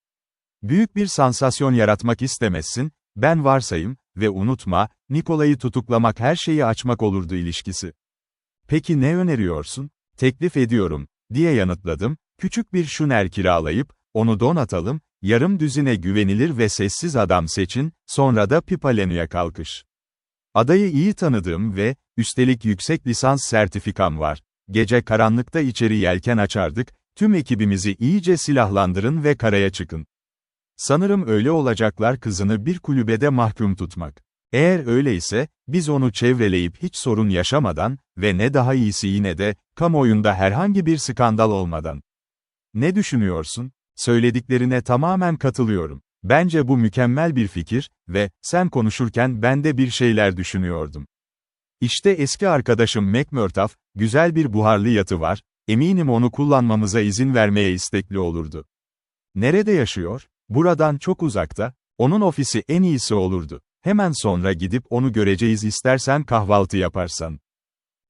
Büyük bir sansasyon yaratmak istemezsin, ben varsayım, ve unutma, Nikola'yı tutuklamak her şeyi açmak olurdu ilişkisi." "Peki ne öneriyorsun?" "Teklif ediyorum," diye yanıtladım, "küçük bir şuner kiralayıp, onu donatalım, yarım düzine güvenilir ve sessiz adam seçin, sonra da Pippa Leno'ya kalkış. Adayı iyi tanıdığım ve, üstelik yüksek lisans sertifikam var. Gece karanlıkta içeri yelken açardık, tüm ekibimizi iyice silahlandırın ve karaya çıkın. Sanırım öyle olacaklar, kızını bir kulübede mahkum tutmak. Eğer öyleyse, biz onu çevreleyip hiç sorun yaşamadan, ve ne daha iyisi yine de, kamuoyunda herhangi bir skandal olmadan. Ne düşünüyorsun?" "Söylediklerine tamamen katılıyorum. Bence bu mükemmel bir fikir ve, sen konuşurken ben de bir şeyler düşünüyordum. İşte eski arkadaşım McMurtagh, güzel bir buharlı yatı var, eminim onu kullanmamıza izin vermeye istekli olurdu." "Nerede yaşıyor?" "Buradan çok uzakta, onun ofisi en iyisi olurdu. Hemen sonra gidip onu göreceğiz, istersen kahvaltı yaparsan."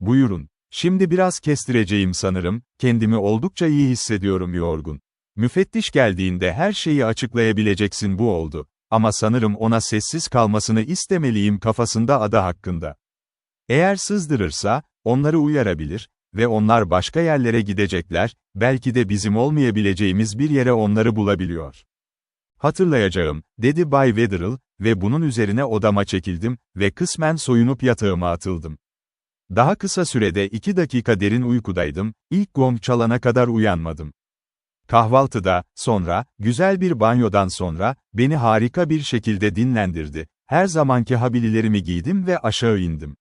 "Buyurun. Şimdi biraz kestireceğim sanırım, kendimi oldukça iyi hissediyorum, yorgun. Müfettiş geldiğinde her şeyi açıklayabileceksin, bu oldu. Ama sanırım ona sessiz kalmasını istemeliyim kafasında ada hakkında. Eğer sızdırırsa, onları uyarabilir ve onlar başka yerlere gidecekler, belki de bizim olmayabileceğimiz bir yere onları bulabiliyor." "Hatırlayacağım," dedi Bay Wetherill ve bunun üzerine odama çekildim ve kısmen soyunup yatağıma atıldım. Daha kısa sürede 2 dakika derin uykudaydım, ilk gong çalana kadar uyanmadım. Kahvaltıda, sonra, güzel bir banyodan sonra, beni harika bir şekilde dinlendirdi, her zamanki habililerimi giydim ve aşağı indim.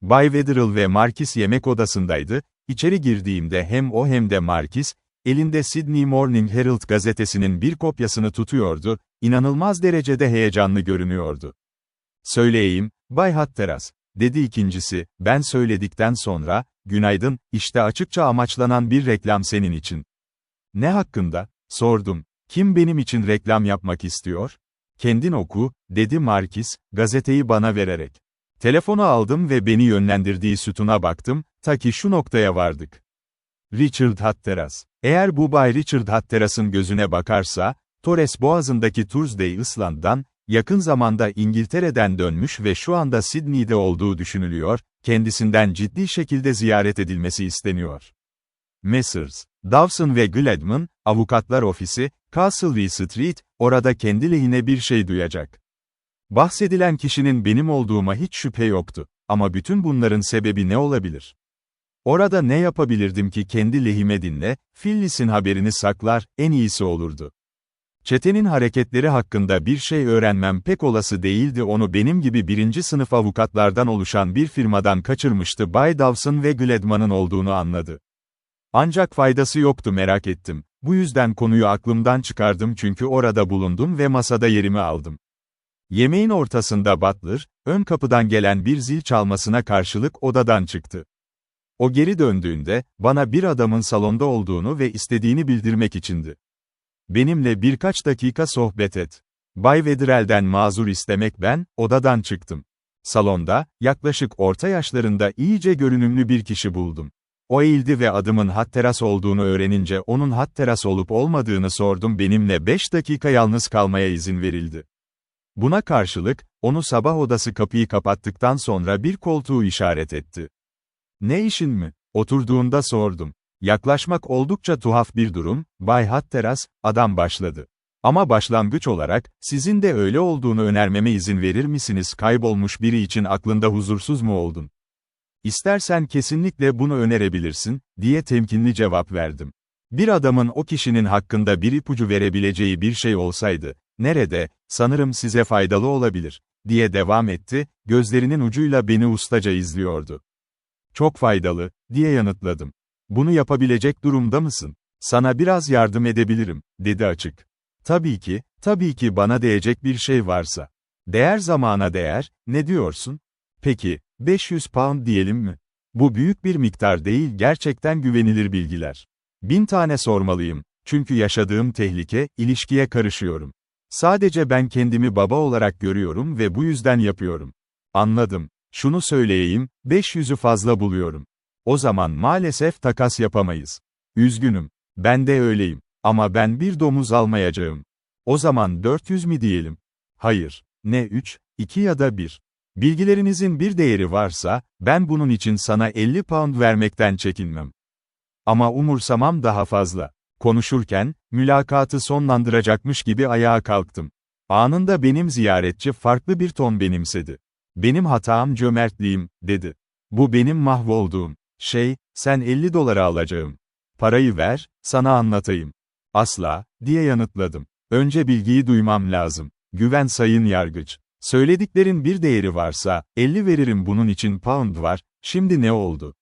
Bay Wetherill ve Markis yemek odasındaydı, içeri girdiğimde hem o hem de Markis, elinde Sydney Morning Herald gazetesinin bir kopyasını tutuyordu, inanılmaz derecede heyecanlı görünüyordu. "Söyleyeyim, Bay Hatteras," dedi ikincisi, ben söyledikten sonra, "Günaydın, işte açıkça amaçlanan bir reklam senin için." "Ne hakkında?" sordum. "Kim benim için reklam yapmak istiyor?" "Kendin oku," dedi Markis, gazeteyi bana vererek. Telefonu aldım ve beni yönlendirdiği sütuna baktım, ta ki şu noktaya vardık. Richard Hatteras. Eğer bu Bay Richard Hatteras'ın gözüne bakarsa, Torres Boğazı'ndaki Thursday Island'dan, yakın zamanda İngiltere'den dönmüş ve şu anda Sydney'de olduğu düşünülüyor, kendisinden ciddi şekilde ziyaret edilmesi isteniyor. Messrs. Dawson ve Gladman, avukatlar ofisi, Castlereagh Street, orada kendi lehine bir şey duyacak. Bahsedilen kişinin benim olduğuma hiç şüphe yoktu. Ama bütün bunların sebebi ne olabilir? Orada ne yapabilirdim ki kendi lehime dinle, Phyllis'in haberini saklar, en iyisi olurdu. Çetenin hareketleri hakkında bir şey öğrenmem pek olası değildi onu benim gibi birinci sınıf avukatlardan oluşan bir firmadan kaçırmıştı Bay Dawson ve Gladman'ın olduğunu anladı. Ancak faydası yoktu merak ettim. Bu yüzden konuyu aklımdan çıkardım çünkü orada bulundum ve masada yerimi aldım. Yemeğin ortasında Butler, ön kapıdan gelen bir zil çalmasına karşılık odadan çıktı. O geri döndüğünde, bana bir adamın salonda olduğunu ve istediğini bildirmek içindi. Benimle birkaç dakika sohbet et. Bay Wetherell'den mazur istemek ben, odadan çıktım. Salonda, yaklaşık orta yaşlarında iyice görünümlü bir kişi buldum. O eğildi ve adımın Hatteras olduğunu öğrenince onun Hatteras olup olmadığını sordum benimle 5 dakika yalnız kalmaya izin verildi. Buna karşılık, onu sabah odası kapıyı kapattıktan sonra bir koltuğu işaret etti. Ne işin mi? Oturduğunda sordum. Yaklaşmak oldukça tuhaf bir durum, Bay Hatteras, adam başladı. Ama başlangıç olarak, sizin de öyle olduğunu önermeme izin verir misiniz kaybolmuş biri için aklında huzursuz mu oldun? İstersen kesinlikle bunu önerebilirsin, diye temkinli cevap verdim. Bir adamın o kişinin hakkında bir ipucu verebileceği bir şey olsaydı, nerede, sanırım size faydalı olabilir, diye devam etti, gözlerinin ucuyla beni ustaca izliyordu. Çok faydalı, diye yanıtladım. Bunu yapabilecek durumda mısın? Sana biraz yardım edebilirim, dedi açık. Tabii ki bana değecek bir şey varsa. Değer zamana değer, ne diyorsun? Peki, 500 pound diyelim mi? Bu büyük bir miktar değil gerçekten güvenilir bilgiler. 1000 tane sormalıyım, çünkü yaşadığım tehlike, ilişkiye karışıyorum. Sadece ben kendimi baba olarak görüyorum ve bu yüzden yapıyorum. Anladım. Şunu söyleyeyim, 500'ü fazla buluyorum. O zaman maalesef takas yapamayız. Üzgünüm. Ben de öyleyim. Ama ben bir domuz almayacağım. O zaman 400 mi diyelim? Hayır. Ne 3, 2 ya da 1. Bilgilerinizin bir değeri varsa, ben bunun için sana 50 pound vermekten çekinmem. Ama umursamam daha fazla. Konuşurken, mülakatı sonlandıracakmış gibi ayağa kalktım. Anında benim ziyaretçi farklı bir ton benimsedi. Benim hatam cömertliğim, dedi. Bu benim mahvolduğum şey, sen 50 dolara alacağım. Parayı ver, sana anlatayım. Asla, diye yanıtladım. Önce bilgiyi duymam lazım. Güven sayın yargıç. Söylediklerin bir değeri varsa, 50 veririm bunun için pound var, şimdi ne oldu?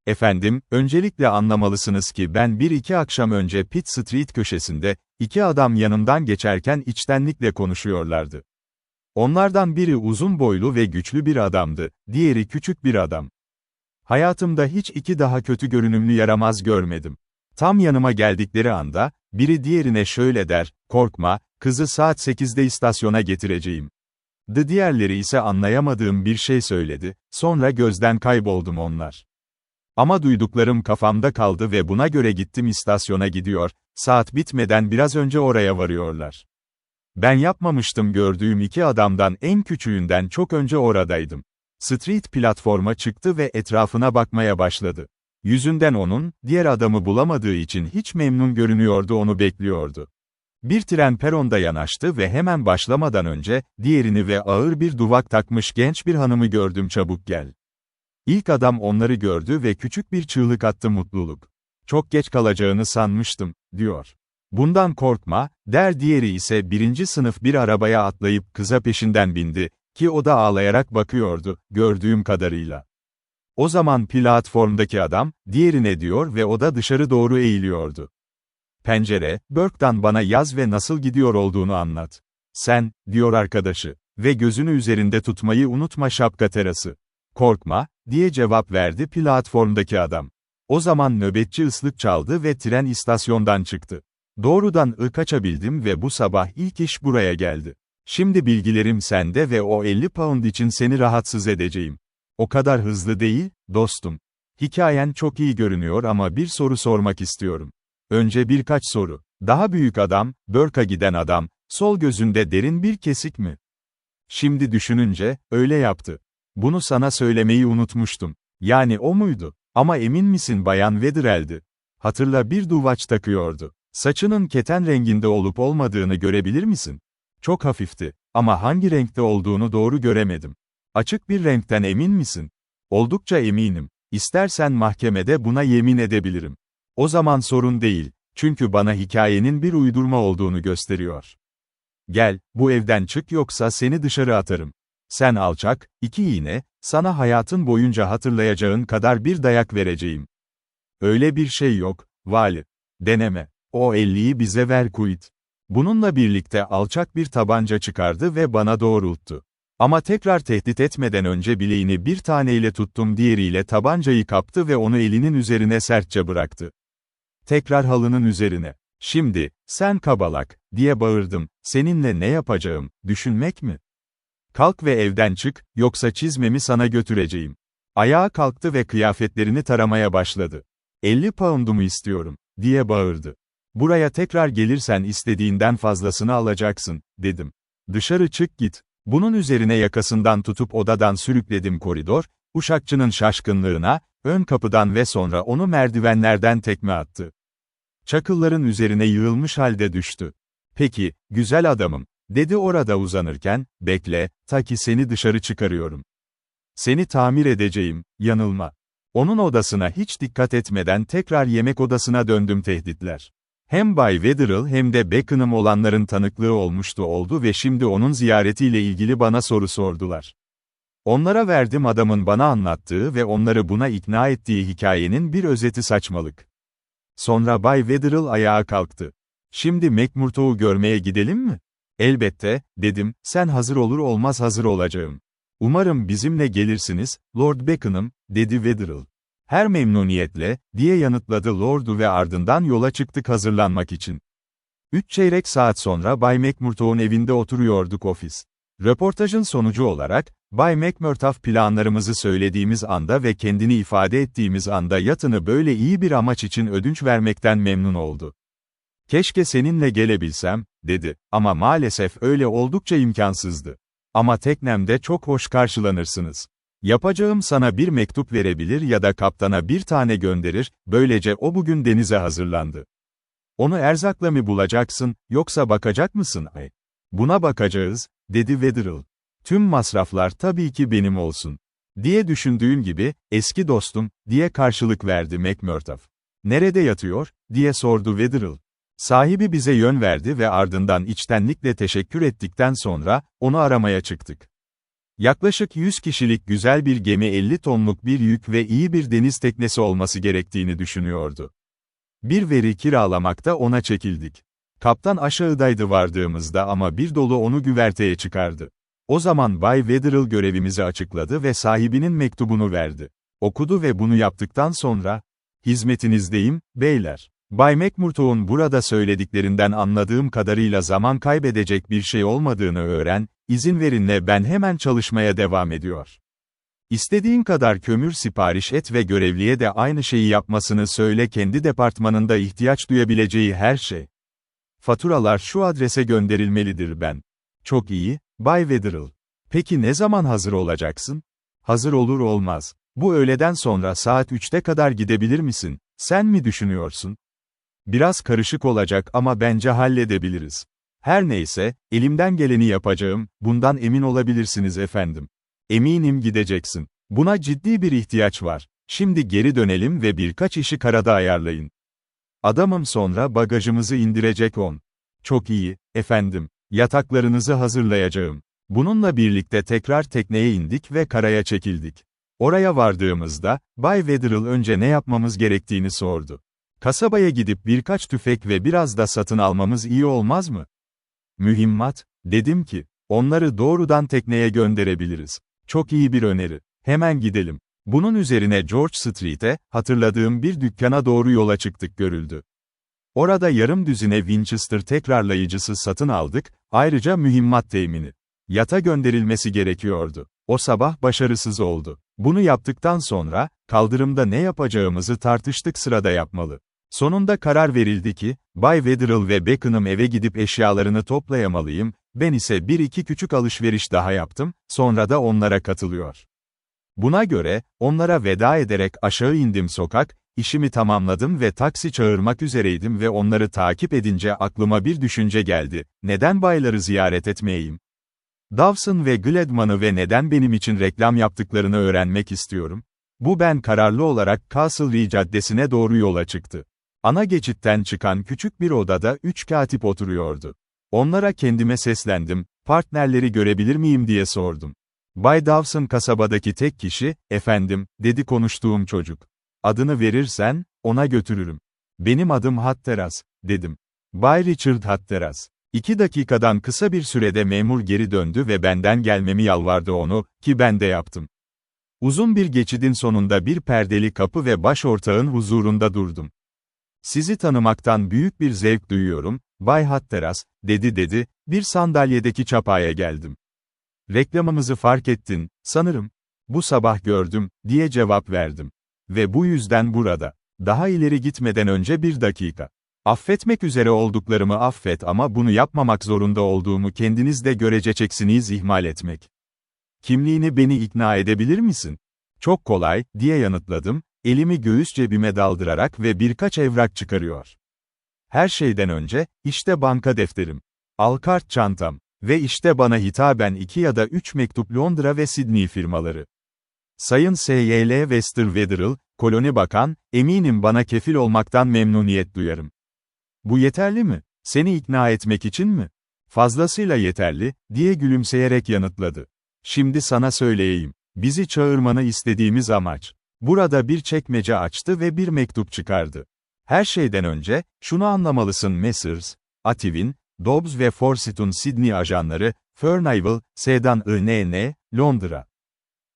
Efendim, öncelikle anlamalısınız ki ben 1-2 akşam önce Pitt Street köşesinde, 2 adam yanımdan geçerken içtenlikle konuşuyorlardı. Onlardan biri uzun boylu ve güçlü bir adamdı, diğeri küçük bir adam. Hayatımda hiç iki daha kötü görünümlü yaramaz görmedim. Tam yanıma geldikleri anda, biri diğerine şöyle der, korkma, kızı saat 8'de istasyona getireceğim. Diğerleri ise anlayamadığım bir şey söyledi, sonra gözden kayboldum onlar. Ama duyduklarım kafamda kaldı ve buna göre gittim istasyona gidiyor, saat bitmeden biraz önce oraya varıyorlar. Ben yapmamıştım gördüğüm iki adamdan en küçüğünden çok önce oradaydım. Street platforma çıktı ve etrafına bakmaya başladı. Yüzünden onun, diğer adamı bulamadığı için hiç memnun görünüyordu onu bekliyordu. Bir tren peronda yanaştı ve hemen başlamadan önce, diğerini ve ağır bir duvak takmış genç bir hanımı gördüm çabuk gel. İlk adam onları gördü ve küçük bir çığlık attı mutluluk. Çok geç kalacağını sanmıştım, diyor. Bundan korkma, der diğeri ise birinci sınıf bir arabaya atlayıp kıza peşinden bindi, ki o da ağlayarak bakıyordu, gördüğüm kadarıyla. O zaman platformdaki adam, diğerine diyor ve o da dışarı doğru eğiliyordu. Pencere, Burke'dan bana yaz ve nasıl gidiyor olduğunu anlat. Sen, diyor arkadaşı, ve gözünü üzerinde tutmayı unutma şapka terası. Korkma, diye cevap verdi platformdaki adam. O zaman nöbetçi ıslık çaldı ve tren istasyondan çıktı. Doğrudan kaçabildim ve bu sabah ilk iş buraya geldi. Şimdi bilgilerim sende ve o 50 pound için seni rahatsız edeceğim. O kadar hızlı değil, dostum. Hikayen çok iyi görünüyor ama bir soru sormak istiyorum. Önce birkaç soru. Daha büyük adam, Burke'a giden adam, sol gözünde derin bir kesik mi? Şimdi düşününce, öyle yaptı. Bunu sana söylemeyi unutmuştum. Yani o muydu? Ama emin misin Bayan Wetherell'di? Hatırla bir duvaç takıyordu. Saçının keten renginde olup olmadığını görebilir misin? Çok hafifti. Ama hangi renkte olduğunu doğru göremedim. Açık bir renkten emin misin? Oldukça eminim. İstersen mahkemede buna yemin edebilirim. O zaman sorun değil, çünkü bana hikayenin bir uydurma olduğunu gösteriyor. Gel, bu evden çık yoksa seni dışarı atarım. Sen alçak, 2 iğne, sana hayatın boyunca hatırlayacağın kadar bir dayak vereceğim. Öyle bir şey yok, vali. Deneme. O 50'yi bize ver Kuit. Bununla birlikte alçak bir tabanca çıkardı ve bana doğrulttu. Ama tekrar tehdit etmeden önce bileğini bir taneyle tuttum, diğeriyle tabancayı kaptı ve onu elinin üzerine sertçe bıraktı. Tekrar halının üzerine. Şimdi, sen kabalak, diye bağırdım, seninle ne yapacağım, düşünmek mi? Kalk ve evden çık, yoksa çizmemi sana götüreceğim. Ayağa kalktı ve kıyafetlerini taramaya başladı. 50 poundumu istiyorum, diye bağırdı. Buraya tekrar gelirsen istediğinden fazlasını alacaksın, dedim. Dışarı çık git. Bunun üzerine yakasından tutup odadan sürükledim koridor, uşakçının şaşkınlığına, ön kapıdan ve sonra onu merdivenlerden tekme attı. Çakılların üzerine yığılmış halde düştü. Peki, güzel adamım, dedi orada uzanırken, bekle, ta ki seni dışarı çıkarıyorum. Seni tamir edeceğim, yanılma. Onun odasına hiç dikkat etmeden tekrar yemek odasına döndüm tehditler. Hem Bay Wetherill hem de Beckenham olanların tanıklığı oldu ve şimdi onun ziyaretiyle ilgili bana soru sordular. Onlara verdim adamın bana anlattığı ve onları buna ikna ettiği hikayenin bir özeti saçmalık. Sonra Bay Wetherill ayağa kalktı. Şimdi McMurtough'u görmeye gidelim mi? Elbette, dedim, sen hazır olur olmaz hazır olacağım. Umarım bizimle gelirsiniz, Lord Beckenham, dedi Wetherill. Her memnuniyetle, diye yanıtladı Lord'u ve ardından yola çıktık hazırlanmak için. 3 çeyrek saat sonra Bay McMurtough'un evinde oturuyorduk ofis. Röportajın sonucu olarak, Bay McMurtagh planlarımızı söylediğimiz anda ve kendini ifade ettiğimiz anda yatını böyle iyi bir amaç için ödünç vermekten memnun oldu. Keşke seninle gelebilsem, dedi, ama maalesef öyle oldukça imkansızdı. Ama teknemde çok hoş karşılanırsınız. Yapacağım sana bir mektup verebilir ya da kaptana bir tane gönderir, böylece o bugün denize hazırlandı. Onu erzakla mı bulacaksın, yoksa bakacak mısın? Buna bakacağız, dedi Wetherill. Tüm masraflar tabii ki benim olsun. Diye düşündüğün gibi, eski dostum, diye karşılık verdi McMurtagh. Nerede yatıyor, diye sordu Wetherill. Sahibi bize yön verdi ve ardından içtenlikle teşekkür ettikten sonra, onu aramaya çıktık. Yaklaşık 100 kişilik güzel bir gemi 50 tonluk bir yük ve iyi bir deniz teknesi olması gerektiğini düşünüyordu. Bir veri kiralamakta ona çekildik. Kaptan aşağıdaydı vardığımızda ama bir dolu onu güverteye çıkardı. O zaman Bay Wetherill görevimizi açıkladı ve sahibinin mektubunu verdi. Okudu ve bunu yaptıktan sonra, hizmetinizdeyim, beyler. Bay McMurtough'un burada söylediklerinden anladığım kadarıyla zaman kaybedecek bir şey olmadığını öğren, izin verinle ben hemen çalışmaya devam ediyor. İstediğin kadar kömür sipariş et ve görevliye de aynı şeyi yapmasını söyle, kendi departmanında ihtiyaç duyabileceği her şey. Faturalar şu adrese gönderilmelidir ben. Çok iyi, Bay Wetherill. Peki ne zaman hazır olacaksın? Hazır olur olmaz. Bu öğleden sonra saat 3'te kadar gidebilir misin? Sen mi düşünüyorsun? Biraz karışık olacak ama bence halledebiliriz. Her neyse, elimden geleni yapacağım, bundan emin olabilirsiniz efendim. Eminim gideceksin. Buna ciddi bir ihtiyaç var. Şimdi geri dönelim ve birkaç işi karada ayarlayın. Adamım sonra bagajımızı indirecek on. Çok iyi, efendim. Yataklarınızı hazırlayacağım. Bununla birlikte tekrar tekneye indik ve karaya çekildik. Oraya vardığımızda, Bay Wetherill önce ne yapmamız gerektiğini sordu. Kasabaya gidip birkaç tüfek ve biraz da satın almamız iyi olmaz mı? Mühimmat, dedim ki, onları doğrudan tekneye gönderebiliriz. Çok iyi bir öneri. Hemen gidelim. Bunun üzerine George Street'e, hatırladığım bir dükkana doğru yola çıktık görüldü. Orada yarım düzine Winchester tekrarlayıcısı satın aldık, ayrıca mühimmat temini. Yata gönderilmesi gerekiyordu. O sabah başarısız oldu. Bunu yaptıktan sonra, kaldırımda ne yapacağımızı tartıştık, sırada yapmalı. Sonunda karar verildi ki, Bay Wetherill ve Beckenham eve gidip eşyalarını toplayamalıyım, ben ise bir iki küçük alışveriş daha yaptım, sonra da onlara katılıyor. Buna göre, onlara veda ederek aşağı indim sokak, işimi tamamladım ve taksi çağırmak üzereydim ve onları takip edince aklıma bir düşünce geldi, neden bayları ziyaret etmeyeyim? Dawson ve Gladman'ı ve neden benim için reklam yaptıklarını öğrenmek istiyorum. Bu ben kararlı olarak Castlereagh Caddesi'ne doğru yola çıktı. Ana geçitten çıkan küçük bir odada 3 katip oturuyordu. Onlara kendime seslendim, partnerleri görebilir miyim diye sordum. Bay Dawson kasabadaki tek kişi, efendim, dedi konuştuğum çocuk. Adını verirsen, ona götürürüm. Benim adım Hatteras, dedim. Bay Richard Hatteras. 2 dakikadan kısa bir sürede memur geri döndü ve benden gelmemi yalvardı onu, ki ben de yaptım. Uzun bir geçidin sonunda bir perdeli kapı ve başortağın huzurunda durdum. Sizi tanımaktan büyük bir zevk duyuyorum, Bay Hatteras, dedi, bir sandalyedeki çapaya geldim. Reklamımızı fark ettin, sanırım. Bu sabah gördüm, diye cevap verdim. Ve bu yüzden burada. Daha ileri gitmeden önce bir dakika. Affetmek üzere olduklarımı affet ama bunu yapmamak zorunda olduğumu kendiniz de göreceksiniz ihmal etmek. Kimliğini beni ikna edebilir misin? Çok kolay, diye yanıtladım, elimi göğüs cebime daldırarak ve birkaç evrak çıkarıyor. Her şeyden önce, işte banka defterim. Alkart çantam. Ve işte bana hitaben 2 ya da 3 mektup Londra ve Sydney firmaları. Sayın S.Y.L. Westerwedderell, Koloni Bakan, eminim bana kefil olmaktan memnuniyet duyarım. Bu yeterli mi? Seni ikna etmek için mi? Fazlasıyla yeterli, diye gülümseyerek yanıtladı. Şimdi sana söyleyeyim. Bizi çağırmanı istediğimiz amaç. Burada bir çekmece açtı ve bir mektup çıkardı. Her şeyden önce, şunu anlamalısın Messrs. Ativin, Dobbs ve Forsyth'un Sydney ajanları, Furnivall, S'dan INN, Londra.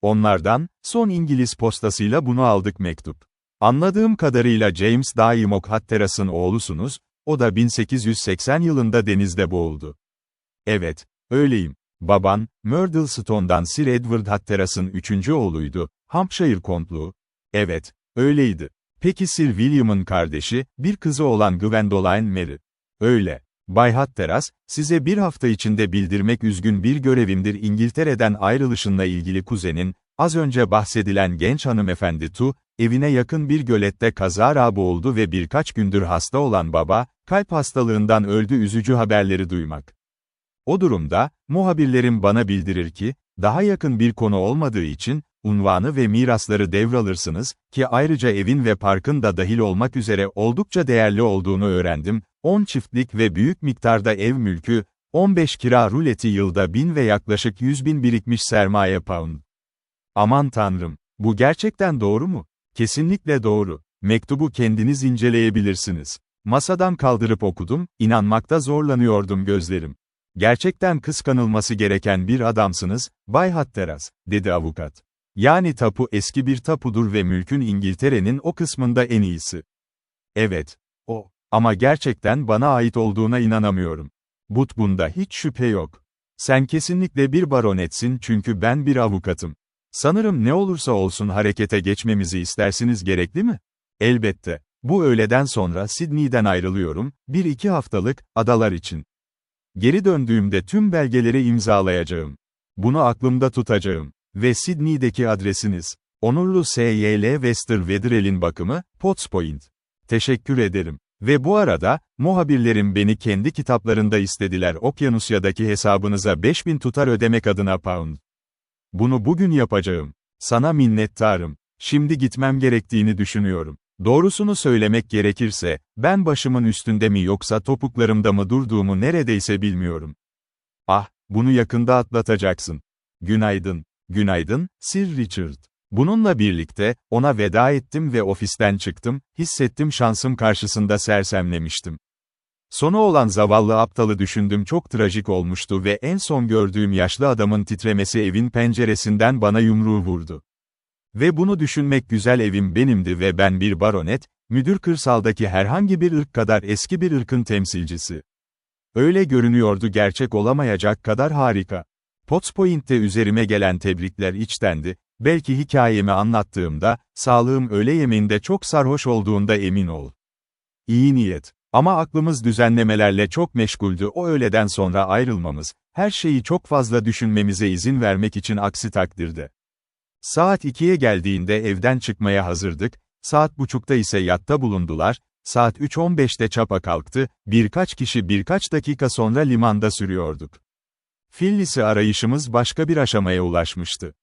Onlardan, son İngiliz postasıyla bunu aldık mektup. Anladığım kadarıyla James Dymock Hatteras'ın oğlusunuz, o da 1880 yılında denizde boğuldu. Evet, öyleyim. Baban, Murdlestone'dan Sir Edward Hatteras'ın 3. oğluydu, Hampshire kontluğu. Evet, öyleydi. Peki Sir William'ın kardeşi, bir kızı olan Gwendoline Mary. Öyle. Bay Hatteras, size bir hafta içinde bildirmek üzgün bir görevimdir İngiltere'den ayrılışınla ilgili kuzenin, az önce bahsedilen genç hanımefendi Tu, evine yakın bir gölette kazara boğuldu ve birkaç gündür hasta olan baba, kalp hastalığından öldü üzücü haberleri duymak. O durumda, muhabirlerim bana bildirir ki, daha yakın bir konu olmadığı için, unvanı ve mirasları devralırsınız, ki ayrıca evin ve parkın da dahil olmak üzere oldukça değerli olduğunu öğrendim, 10 çiftlik ve büyük miktarda ev mülkü, 15 kira ruleti yılda 1000 ve yaklaşık 100.000 birikmiş sermaye pound. Aman tanrım, bu gerçekten doğru mu? Kesinlikle doğru. Mektubu kendiniz inceleyebilirsiniz. Masadan kaldırıp okudum, inanmakta zorlanıyordum gözlerim. Gerçekten kıskanılması gereken bir adamsınız, Bay Hatteras, dedi avukat. Yani tapu eski bir tapudur ve mülkün İngiltere'nin o kısmında en iyisi. Evet, o. Ama gerçekten bana ait olduğuna inanamıyorum. Bunda hiç şüphe yok. Sen kesinlikle bir baronetsin çünkü ben bir avukatım. Sanırım ne olursa olsun harekete geçmemizi istersiniz gerekli mi? Elbette. Bu öğleden sonra Sydney'den ayrılıyorum, 1-2 haftalık, adalar için. Geri döndüğümde tüm belgeleri imzalayacağım. Bunu aklımda tutacağım. Ve Sydney'deki adresiniz. Onurlu S.Y.L. Westerwedderell'in bakımı, Potts Point. Teşekkür ederim. Ve bu arada, muhabirlerim beni kendi kitaplarında istediler Okyanusya'daki hesabınıza 5000 tutar ödemek adına pound. Bunu bugün yapacağım. Sana minnettarım. Şimdi gitmem gerektiğini düşünüyorum. Doğrusunu söylemek gerekirse, ben başımın üstünde mi yoksa topuklarımda mı durduğumu neredeyse bilmiyorum. Ah, bunu yakında atlatacaksın. Günaydın. Günaydın, Sir Richard. Bununla birlikte, ona veda ettim ve ofisten çıktım, hissettim şansım karşısında sersemlemiştim. Sonu olan zavallı aptalı düşündüm çok trajik olmuştu ve en son gördüğüm yaşlı adamın titremesi evin penceresinden bana yumruğu vurdu. Ve bunu düşünmek güzel evim benimdi ve ben bir baronet, müdür kırsaldaki herhangi bir ırk kadar eski bir ırkın temsilcisi. Öyle görünüyordu gerçek olamayacak kadar harika. Potts Point'te üzerime gelen tebrikler içtendi, belki hikayemi anlattığımda, sağlığım öğle yemeğinde çok sarhoş olduğunda emin ol. İyi niyet. Ama aklımız düzenlemelerle çok meşguldü o öğleden sonra ayrılmamız, her şeyi çok fazla düşünmemize izin vermek için aksi takdirde. Saat 2'ye geldiğinde evden çıkmaya hazırdık, saat buçukta ise yatta bulundular, saat 3:15'te çapa kalktı, birkaç kişi birkaç dakika sonra limanda sürüyorduk. Phyllis'i arayışımız başka bir aşamaya ulaşmıştı.